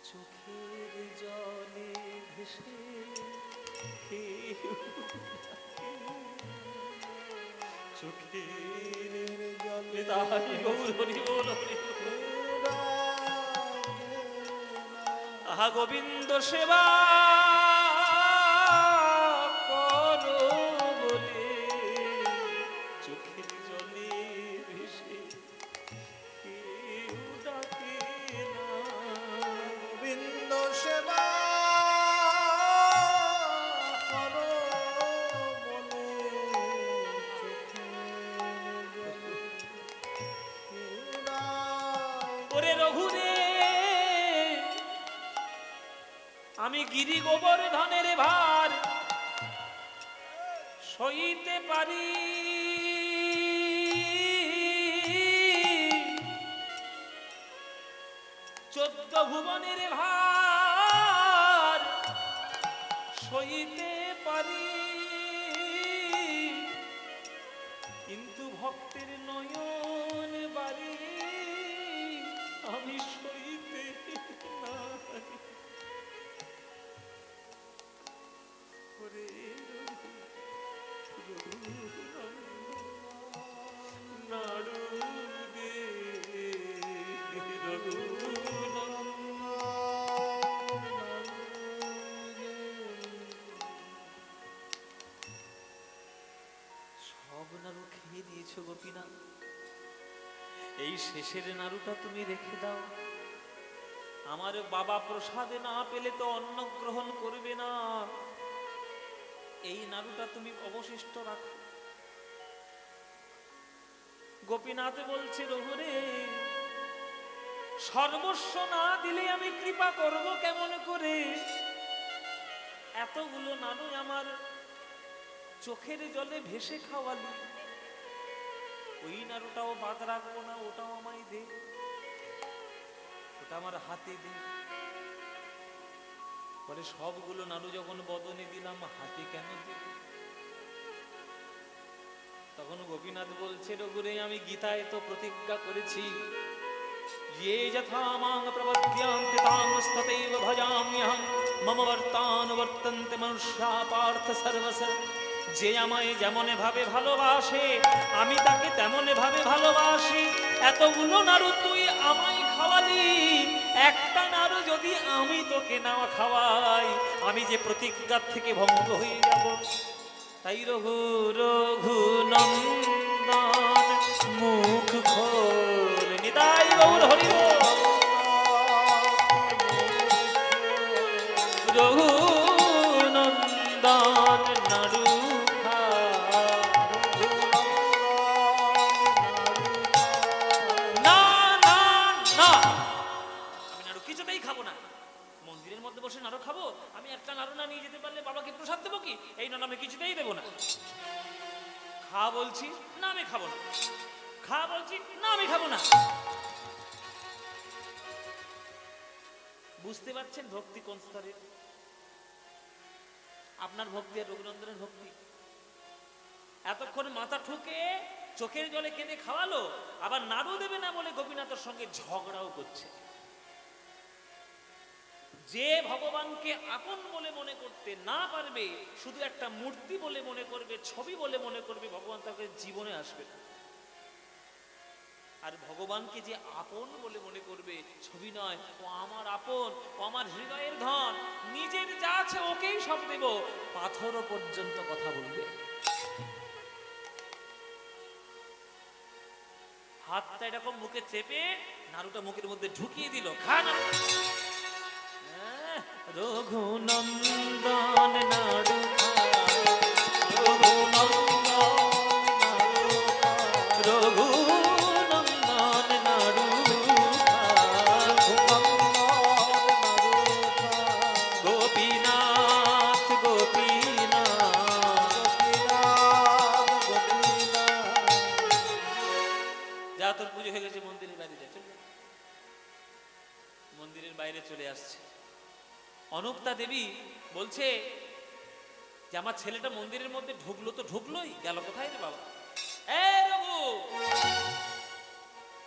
চোখের জলে ভেসে চোখের জলে তাই গৌর হরি বল, আহা গোবিন্দ সেবা করো বলে চোখের জলে ভেসে কেউ ডাকে না। গোবিন্দ সেবা আমি গিরি গোবর্ধনের ভার সইতে পারি, চোদ্দ ভুবনের ভার সইতে পারি, কিন্তু ভক্তের নয়ন বাড়ি আমি সইতে নারি। ওরে নাড়ু দে সব নাড়ু খেয়ে দিয়েছো গোপীনাথ, এই শেষের নাড়ুটা তুমি রেখে দাও। আমার বাবা প্রসাদে না পেলে তো অন্ন গ্রহণ করবে না, এই নাড়ুটা তুমি অবশিষ্ট রাখো। গোপীনাথ বলছে রঘুরে, সর্বস্ব না দিলে আমি কৃপা করব কেমন করে? এতগুলো নাড়ু আমার চোখের জলে ভেসে খাওয়ালি, ওই নাড়ুটাও বাদ রাখবো না, ওটাও আমায় দে, ওটা আমার হাতে দে। পরে সবগুলো নাড়ু যখন বদনে দিলাম, হাতে কেন দিল? তখন গোপীনাথ বলছে রঘুরে, আমি গীতায় তো প্রতিজ্ঞা করেছি, ये यथा मां प्रपद्यन्ते तांस्तथैव भजाम्यहं मम वर्तानुवर्तन्ते मनुष्या पार्थ सर्वश। যে আমায় যেমন ভাবে ভালোবাসে আমি তাকে তেমন ভাবে ভালোবাসি। এতগুলো নাড়ু তুই আমায় খাওয়ালি, একটা নাড়ু যদি আমি তোকে না খাওয়াই আমি যে প্রতিজ্ঞার থেকে ভঙ্গ হয়ে যাব। তাই রঘু রঘুনন্দন মুখ খোল, নিতাই গৌর হরি বল। রঘুনন্দন নাড়ু খা, না না না, আমি নাড়ু কিছুতেই খাবো না। মন্দিরের মধ্যে বসে নাড়ু খাবো? আমি একটা নাড়ু না নিয়ে যেতে পারলে বাবাকে প্রসাদ দেবো কি? এই নাড়ু আমি কিছুতেই দেবো না। খা বলছি, না আমি খাবো না। খা বলছি, না আমি খাবো না। বুঝতে পারছেন ভক্তি কোন স্তরের? আপনার ভক্তি আর রঘুনন্দনের ভক্তি। এতক্ষণ মাথা ঠুকে চোখের জলে কেঁদে খাওয়ালো, আবার নাড়ু দেবে না বলে গোপীনাথের সঙ্গে ঝগড়াও করছে। যে ভগবানকে আপন বলে মনে করতে না পারবে, শুধু একটা মূর্তি বলে মনে করবে, ছবি বলে মনে করবে, ভগবান তাকে জীবনে আসবে না। আর ভগবানকে যে আপন বলে মনে করবে, ছবি নয়, ও আমার আপন, ও আমার হৃদয়ের ধন, নিজের যা আছে ওকেই সব দেব, পাথরও পর্যন্ত কথা বলবে। হাতটা এরকম মুখে চেপে নাড়ুটা মুখের মধ্যে ঢুকিয়ে দিল, খা না। রঘুনন্দন নাড়ু খা, রঘুনন্দন রঘুনন্দন নাড়ু খা, গোপীনাথ গোপীনাথ। যা তোর পুজো হয়ে গেছে, মন্দিরের বাইরে যা, চলে যা। মন্দিরের বাইরে চলে আসছে। অনুক্তা দেবী বলছে যে আমার ছেলেটা মন্দিরের মধ্যে ঢুকলো তো ঢুকলোই, গেল কোথায় রে বাবা? এ রঘু,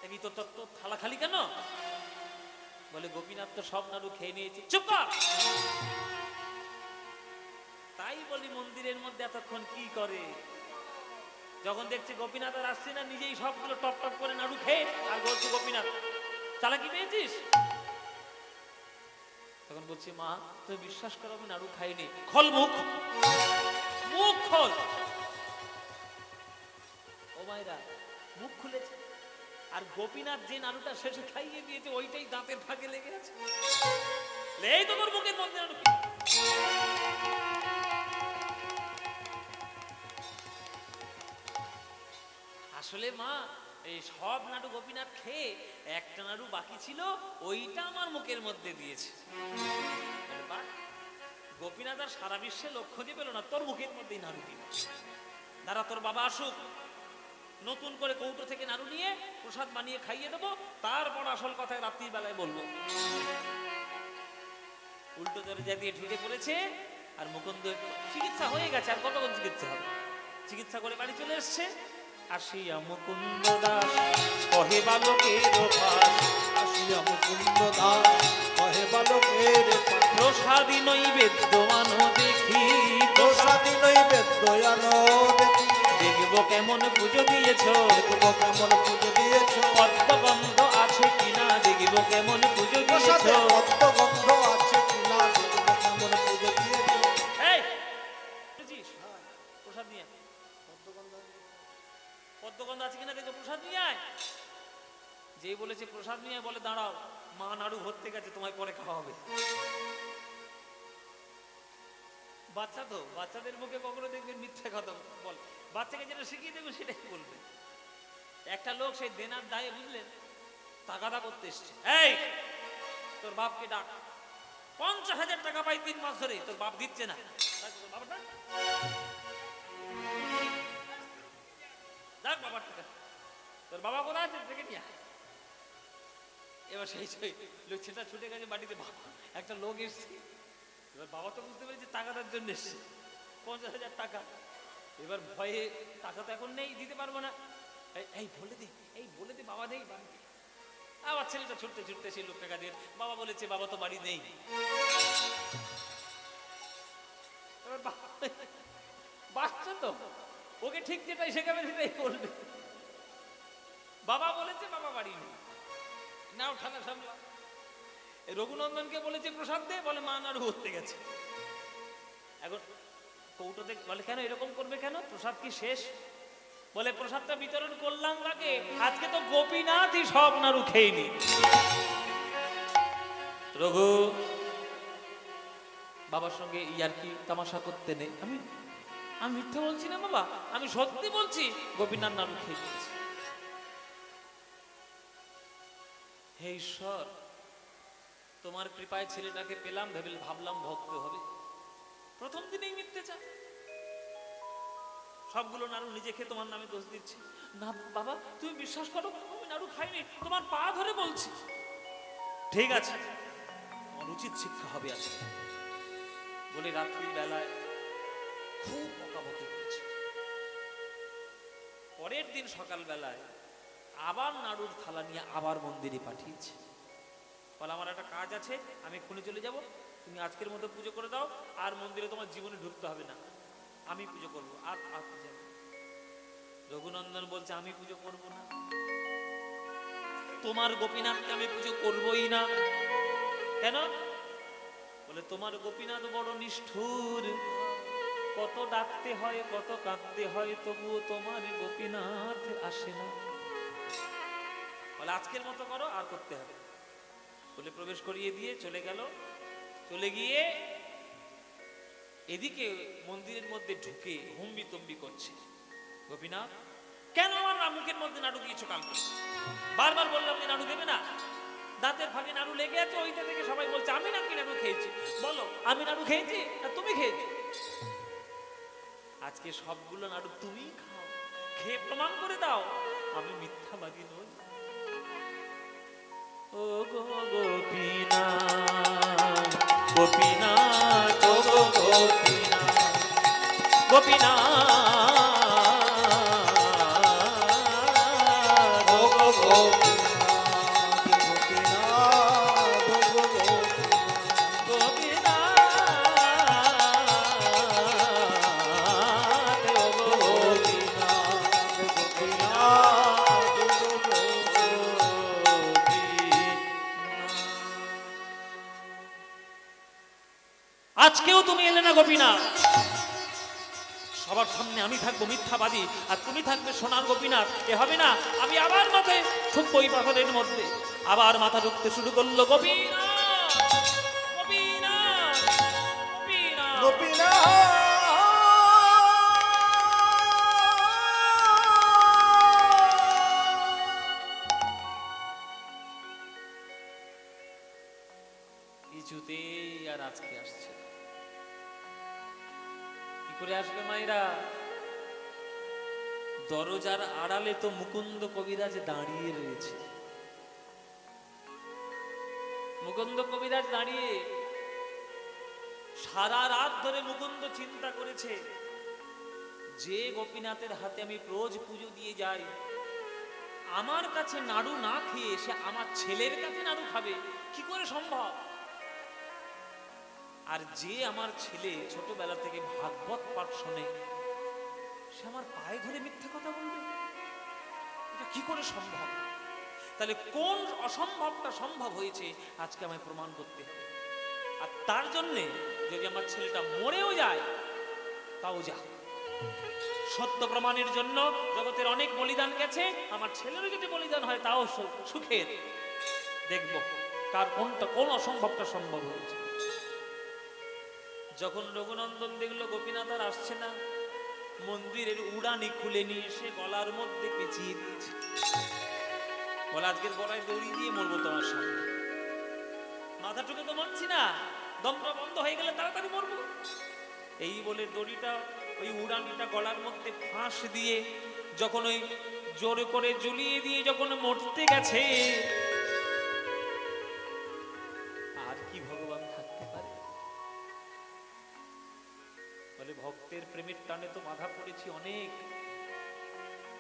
দেখি তোর তো থালা খালি কেন? বলে গোপীনাথ তো সব নাড়ু খেয়ে নিয়েছে। চুপ কর। তাই বলি মন্দিরের মধ্যে এতক্ষণ কি করে? যখন দেখছে গোপীনাথ আর আসছে না, নিজেই সবগুলো টপ টপ করে নাড়ু খেয়ে আর বলছে গোপীনাথ চালাকি পেয়েছিস? তখন বলছি, মা তুমি বিশ্বাস করো আমি নাড়ু খাইনি। খোল মুখ, মুখ খোল। ও মায়েরা, মুখ খুলেছে। আর গোপীনাথ যে নাড়ুটা শেষে খাইয়ে দিয়েছে ওইটাই দাঁতের ফাঁকে লেগে আছে। এই তো তোর মুখের মধ্যে নাড়ু। আসলে মা এই সব নাড়ু গোপীনাথ খেয়ে একটা নাড়ু বাকি ছিল, ওইটা আমার মুখের মধ্যে দিয়েছে। গোপীনাথ আর সারা বিশ্বে লক্ষ্য দিয়ে পেল না, তোর মুখের মধ্যেই নাড়ু দিল। দাঁড়া, তোর বাবা আসুক, নতুন করে কৌটো থেকে নাড়ু নিয়ে প্রসাদ বানিয়ে খাইয়ে দেবো, তারপর আসল কথায় রাত্রির বেলায় বলবো। উল্টো দরজা দিয়ে ঢুকে পড়েছে, আর মুকুন্দ চিকিৎসা হয়ে গেছে, আর কতক্ষণ চিকিৎসা হবে? চিকিৎসা করে বাড়ি চলে এসছে। আসিয়া মুকুন্দ দাস কহে বালকের পাশ, আসিয়া মুকুন্দ দাস কহে বালকের পাশ, প্রসাদী নৈবেদ্যমান দেখি, প্রসাদী নৈবেদ্যয়ান দেখি, দেখবো কেমন পুজো দিয়েছ, দেখব কেমন পুজো দিয়েছ, পদ্মগন্ধ আছে কিনা, দেখবো কেমন পুজো দিয়েছ। প্রসাদে পদ্মগন্ধ আছে কিনা, দেখব কেমন পুজো দিয়েছ। এই বুঝিস? প্রসাদ নিয়ে আয়। পদ্মগন্ধ আছে কিনা দেখবো, প্রসাদ নিয়ে আয়। যেই বলেছে প্রসাদ নিয়ে আয়, বলে দাঁড়াও, মা নাড়ু ভরতে গেছে, তোমায় পরে খাওয়া হবে। বাচ্চা তো, বাচ্চাদের মুখে কখনো দেখবেন মিথ্যা কথা বল, বাচ্চাকে যেটা শিখিয়ে দেবে সেটাই বলবে। একটা লোক সেই দেনার দায়ে, বুঝলেন, তাগাদা করতে এসছে। এই তোর বাপকে ডাক, 50,000 টাকা পাই 3 মাস ধরে, তোর বাপ দিচ্ছে না। ডাক তোর বাবার, ডাক। ডাক বাবার টাকা। তোর বাবা কোথায় আছে, দেখে নিয়ে আয়। এবার সেই লোক ছেলেটা ছুটে গেছে বাড়িতে, বাবা একটা লোক এসছে। এবার বাবা তো বুঝতে পেরেছে টাকাটার জন্য এসছে, 50,000 টাকা। এবার ভয়ে, টাকা তো এখন নেই, দিতে পারবো না। এই বলে দে, এই বলে দে, বাবা নেই বাড়িতে। আবার ছেলেটা ছুটতে ছুটতে সেই লোক টাকা দিয়ে, বাবা বলেছে বাবা তো বাড়ি নেই। এবার বাচ্চা তো, ওকে ঠিক যেটাই শেখাবে সেটাই বলবে। বাবা বলেছে বাবা বাড়ি নেই, নাও ঠান্ডা সামলা। রঘুনন্দনকে বলেছে প্রসাদ দে, বলে মা নাড়ু করতে গেছে। এখন কৌটোতে বলে কেন এরকম করবে, কেন প্রসাদ কি শেষ? বলে প্রসাদটা বিতরণ করলাম আগে, আজকে তো গোপীনাথই সব নাড়ু খেয়েনি। রঘু বাবার সঙ্গে ইয়ার কি তামাশা করতে নেই। আমি মিথ্যে বলছি না বাবা, আমি সত্যি বলছি, গোপীনাথ নাড়ু খেয়ে দিয়েছি। হে ঈশ্বর, তোমার কৃপায় ছেলেটাকে পেলাম, ভাবলাম ভক্ত হবে, প্রথম দিনেই মিথ্যে চা। সবগুলো নাড়ু নিজে খেয়ে তোমার নামে দোষ দিচ্ছি। না বাবা, তুমি বিশ্বাস করো, আমি নাড়ু খাইনি, তোমার পা ধরে বলছি। ঠিক আছে, অনুচিত শিক্ষা হবে আজকে। বলে রাত্রির বেলায় খুব বকাবকি করেছে। পরের দিন সকাল বেলায় আবার নাড়ুর থালা নিয়ে আবার মন্দিরে পাঠিয়েছে। বলে আমার একটা কাজ আছে, আমি এক্ষুনি চলে যাব, তুমি আজকের মতো পুজো করে দাও, আর মন্দিরে তোমার জীবনে ঢুকতে হবে না, আমি পুজো করবো। আর যাবে। রঘুনন্দন বলছে আমি পুজো করব না, তোমার গোপীনাথকে আমি পুজো করবই না। কেন? বলে তোমার গোপীনাথ বড় নিষ্ঠুর, কত ডাকতে হয়, কত কাঁদতে হয়, তবুও তোমার গোপীনাথ আসে না। বলে আজকের মতো করো, আর করতে হবে। বলে প্রবেশ করিয়ে দিয়ে চলে গেল। চলে গিয়ে এদিকে মন্দিরের মধ্যে ঢুকে হুম্বি তম্বি করছে, গোপীনাথ কেন আমার মুখের মধ্যে নাড়ু দিয়েছো কালকে? বারবার বললাম যে নাড়ু দেবে না, দাঁতের ফাঁকে নাড়ু লেগে আছে, ওইটা থেকে সবাই বলছে আমি নাকি নাড়ু খেয়েছি। বলো আমি নাড়ু খেয়েছি না তুমি খেয়েছো? আজকে সবগুলো নাড়ু তুমি খাও, খেয়ে প্রমাণ করে দাও আমি মিথ্যাবাদী নই। ও গো গোপীনাথ, গোপীনাথ, ও গো গোপীনাথ, গোপীনাথ, ও গো গোপীনাথ, গোপীনাথ, গোপীনাথ, ও গো আজকেও তুমি এলে না গোপীনাথ। সবার সামনে আমি থাকবো মিথ্যাবাদী, আর তুমি থাকবে সোনার গোপীনাথ। এ হবে না। আমি আবার মাথায় ঢুকবো এই পাথরের মধ্যে, আবার মাথা ঢুকতে শুরু করলো গোপীনাথ, গোপীনাথ, গোপীনাথ, গোপীনাথ। কিছুতেই আর আজকে আসছে না। করে আসবে মায়েরা। দরজার আড়ালে তো মুকুন্দ কবিরাজ দাঁড়িয়ে রয়েছে। মুকুন্দ কবিরাজ দাঁড়িয়ে সারা রাত ধরে মুকুন্দ চিন্তা করেছে, যে গোপীনাথের হাতে আমি রোজ পুজো দিয়ে যাই, আমার কাছে নাড়ু না খেয়ে সে আমার ছেলের কাছে নাড়ু খাবে, কি করে সম্ভব? আর যে আমার ছেলে ছোটবেলা থেকে ভাগবত পাঠ শোনে, সে আমার পায়ে ধরে মিথ্যা কথা বলবে, এটা কি করে সম্ভব? তাহলে কোন অসম্ভবটা সম্ভব হয়েছে আজকে আমায় প্রমাণ করতে হবে। আর তার জন্যে যদি আমার ছেলেটা মরেও যায় তাও যা, সত্য প্রমাণের জন্য জগতের অনেক বলিদান গেছে, আমার ছেলেরও যদি বলিদান হয় তাও সুখের। দেখব কার কোনটা, কোন অসম্ভবটা সম্ভব হয়েছে। যখন রঘুনন্দন দেখলো গোপীনাথ আর আসছে না, মন্দিরের উড়ানি খুলে নিয়ে এসে গলার মধ্যে পেঁচিয়ে দিয়েছে। বলে আজকের গলায় দড়ি দিয়ে মরবো তোমার সামনে, মাথাটুকু তো মানছি না, দমটা বন্ধ হয়ে গেলে তাড়াতাড়ি মরবো। এই বলে দড়িটা, ওই উড়ানিটা গলার মধ্যে ফাঁস দিয়ে যখন ওই জোরে করে ঝুলিয়ে দিয়ে যখন মরতে গেছে, আর কি ভগবান থাকতে পারে? বলে ভক্তের প্রেমের টানে তো বাধা পড়েছি অনেক,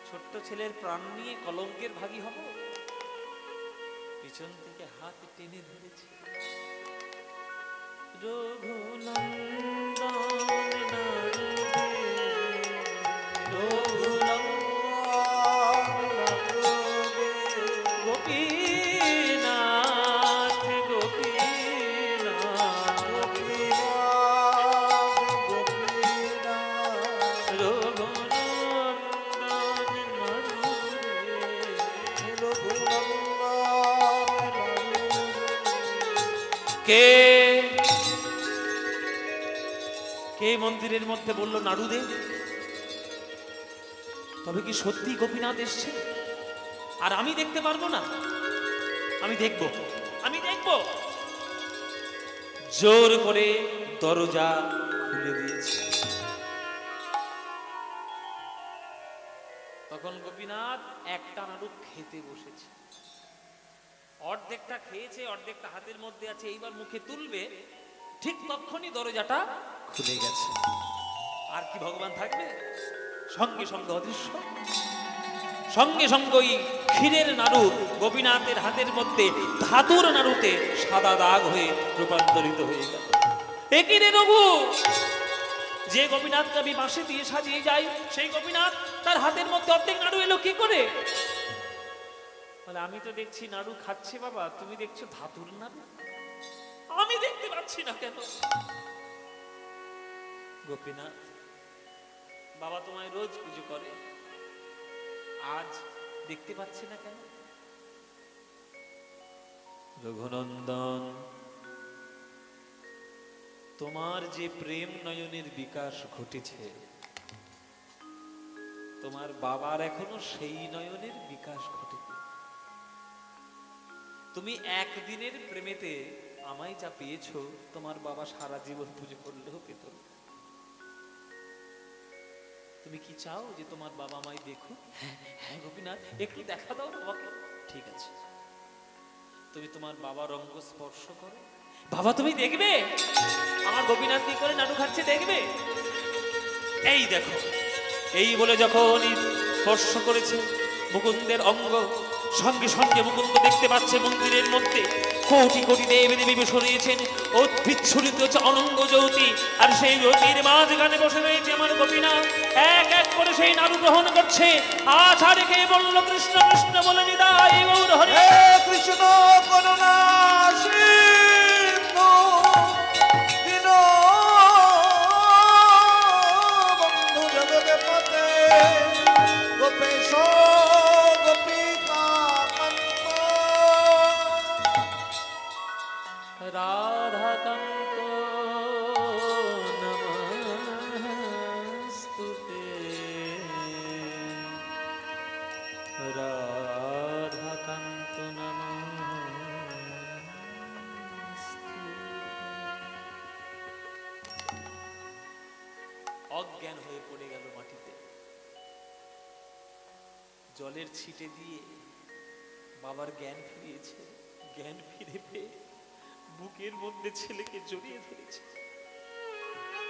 ছোট্ট ছেলের প্রাণ নিয়ে কলঙ্কের ভাগী হব? পিছন থেকে হাত টেনে ধরেছে। কে কে মন্দিরের মধ্যে বলল নাড়ু দে? তবে কি সত্যি গোপীনাথ এসছে? আর আমি দেখতে পারবো না? আমি দেখব, আমি দেখব। জোর করে দরজা খুলে দিয়েছে। তখন গোপীনাথ একটা নাড়ু খেতে বসেছে, অর্ধেকটা খেয়েছে, অর্ধেকটা হাতের মধ্যে আছে, এইবার মুখে তুলবে, ঠিক তখনই দরজাটা খুলে গেছে। আর কি ভগবান থাকবে? সঙ্গে সঙ্গে অদৃশ্য, সঙ্গে সঙ্গে ওই ক্ষীরের নাড়ু গোপীনাথের হাতের মধ্যে ধাতুর নাড়ুতে সাদা দাগ হয়ে রূপান্তরিত হয়ে গেল। একই রে রঘু, যে গোপীনাথকে আমি বাঁশি দিয়ে সাজিয়ে যাই, সেই গোপীনাথ তার হাতের মধ্যে অর্ধেক নাড়ু এলো কি করে? বলে আমি তো দেখছি নাড়ু খাচ্ছে বাবা, তুমি দেখছো ধাতুর নাড়ু, আমি দেখতে পাচ্ছি না কেন? গোপীনাথ, বাবা তোমায় রোজ পুজো করে, আজ দেখতে পাচ্ছি না কেন? রঘুনন্দন, তোমার যে প্রেম নয়নের বিকাশ ঘটেছে, তোমার বাবার এখনো সেই নয়নের বিকাশ ঘটেছে। তুমি একদিনের প্রেমেতে আমায় যা পেয়েছো, তোমার বাবা সারা জীবন পুজো করলেও পেত না। তুমি কি চাও যে তোমার বাবা আমায় দেখুক? হ্যাঁ গোপীনাথ, একটু দেখা দাও বাবাকে। ঠিক আছে, তুমি তোমার বাবার অঙ্গ স্পর্শ করো। বাবা তুমি দেখবে আমার গোপীনাথ কি করে নাড়ু খাচ্ছে, দেখবে। এই দেখো, এই বলে যখন স্পর্শ করেছে মুকুন্দের অঙ্গ, সঙ্গে সঙ্গে মুকুন্দ দেখতে পাচ্ছে মন্দিরের মধ্যে কোটি কোটি দেব দেবী বসে রয়েছেন, বিচ্ছুরিত হচ্ছে অনঙ্গ জ্যোতি, আর সেই জ্যোতির মাঝখানে বসে রয়েছে আমার গোপীনাথ। এক এক করে সেই নাড়ু গ্রহণ করছে। আছা রেখে বলল কৃষ্ণ কৃষ্ণ বলে নিদায় গৌর হরে কৃষ্ণ করুণা সিন্ধু দীনবন্ধু জগৎপতে গোপেশ গোপিকা কান্ত রাধাকান্ত নমস্তুতে, রাধাকান্ত নমঃ। অজ্ঞান হয়ে পড়ে গেল মাটিতে। জলের ছিটে দিয়ে বাবার জ্ঞান ফিরিয়েছে। জ্ঞান ফিরে পেয়ে বুকের মধ্যে ছেলেকে জড়িয়ে ধরেছে।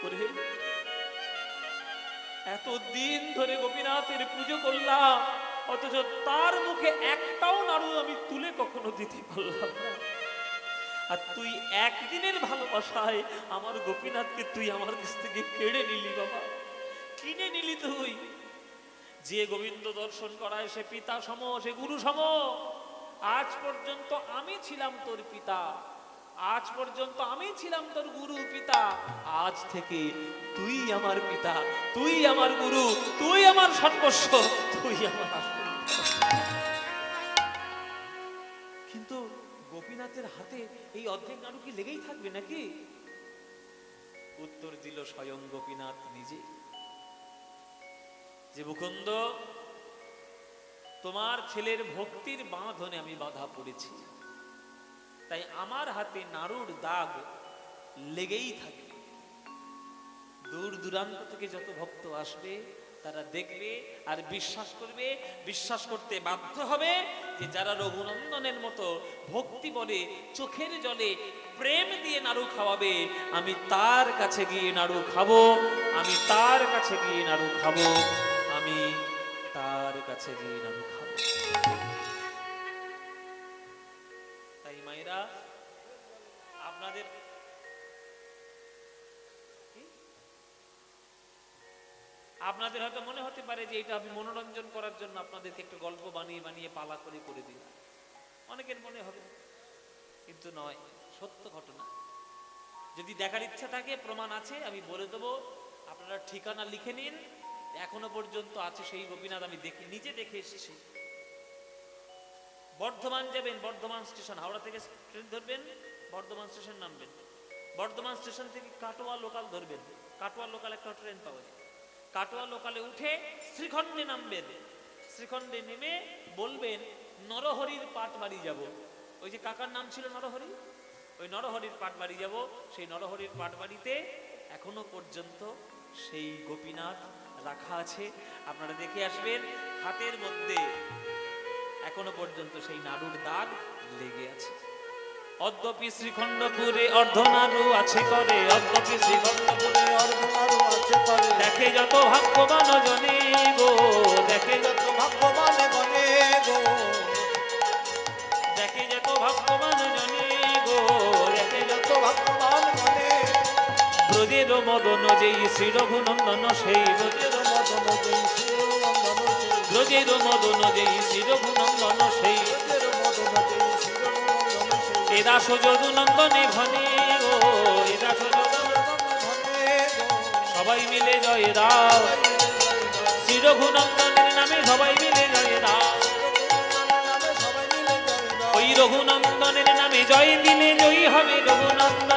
ওরে, এতদিন ধরে গোপীনাথের পুজো করলাম, অথচ তার মুখে একটাও নাড়ু আমি তুলে কখনো দিতে পারলাম না। আর তুই একদিনের ভালোবাসায় আমার গোপীনাথকে তুই আমার কাছ থেকে কেড়ে নিলি বাবা, কিনে নিলি তুই। যে গোবিন্দ দর্শন করায় সে পিতা সম, সে গুরু সম। আজ পর্যন্ত আমি ছিলাম তোর পিতা, আজ পর্যন্ত আমি ছিলাম তোর গুরু পিতা। আজ থেকে তুই আমার পিতা, তুই আমার গুরু, তুই আমার সর্বস্ব, তুই আমার আসল। কিন্তু গোপীনাথের হাতে এই অর্ধেক নাড়ু কি লেগেই থাকবে নাকি? উত্তর দিল স্বয়ং গোপীনাথ নিজে, যে মুকুন্দ, তোমার ছেলের ভক্তির বাঁধনে আমি বাধা পড়েছি, তাই আমার হাতে নাড়ুর দাগ লেগেই থাকে। দূর দূরান্ত থেকে যত ভক্ত আসবে তারা দেখবে আর বিশ্বাস করবে, বিশ্বাস করতে বাধ্য হবে যে যারা রঘুনন্দনের মতো ভক্তি বলে চোখের জলে প্রেম দিয়ে নাড়ু খাওয়াবে, আমি তার কাছে গিয়ে নাড়ু খাবো, আমি তার কাছে গিয়ে নাড়ু খাবো, আমি তার কাছে গিয়ে নাড়ু খাবো। তাই মায়েরা, আপনাদের আপনাদের হয়তো মনে হতে পারে যে এটা আমি মনোরঞ্জন করার জন্য আপনাদেরকে একটা গল্প বানিয়ে বানিয়ে পালা করে করে দিই, অনেকের মনে হবে, কিন্তু নয়, সত্য ঘটনা। যদি দেখার ইচ্ছা থাকে, প্রমাণ আছে, আমি বলে দেবো, আপনারা ঠিকানা লিখে নিন। এখনো পর্যন্ত আছে সেই গোপীনাথ, আমি নিজে দেখে এসেছি। বর্ধমান যাবেন, বর্ধমান স্টেশন, হাওড়া থেকে ট্রেন ধরবেন, বর্ধমান স্টেশন নামবেন, বর্ধমান স্টেশন থেকে কাটোয়া লোকাল ধরবেন, কাটোয়া লোকাল একটা ট্রেন পাওয়া যায়, কাটোয়া লোকালে উঠে শ্রীখণ্ডে নামবেন, শ্রীখণ্ডে নেমে বলবেন নরহরির পাট বাড়ি যাব। ওই যে কাকার নাম ছিল নরহরি, ওই নরহরির পাট বাড়ি যাব। সেই নরহরির পাট বাড়িতে এখনো পর্যন্ত সেই গোপীনাথ রাখা আছে, আপনারা দেখে আসবেন। হাতের মধ্যে এখনো পর্যন্ত সেই নাড়ুর দাগ লেগে আছে। অদ্যপি শ্রীখণ্ডপুরে অর্ধনাড়ু আছে করে, অদ্যপি শ্রীখণ্ডপুরে অর্ধনাড়ু আছে করে, দেখে যত ভাগ্যবান জনে গো, দেখে যত ভাগ্যবান গণে গো, দেখে যত ভাগ্যবান জনে গো, দেখে যত ভাগ্যবান গণে। ব্রজের মদন যেই শ্রী রঘুনন্দন, সেই ব্রজের মদন যেই শ্রীরঙ্গন সেই, ব্রজের মদন যেই শ্রী রঘুনন্দন, সেই ব্রজের মদন যেই শ্রীরঙ্গন সেই, এ দাস যদুনন্দনে ঘনে গো, এ দাস ধনে গো। সবাই মিলে জয় দাও, শ্রী রঘুনন্দনের নামে সবাই মিলে জয় দাও। নামে সবাই মিলে জয় দাও। ওই রঘুনন্দনের নামে জয় দিলে জয়ী হবে রঘুনন্দন।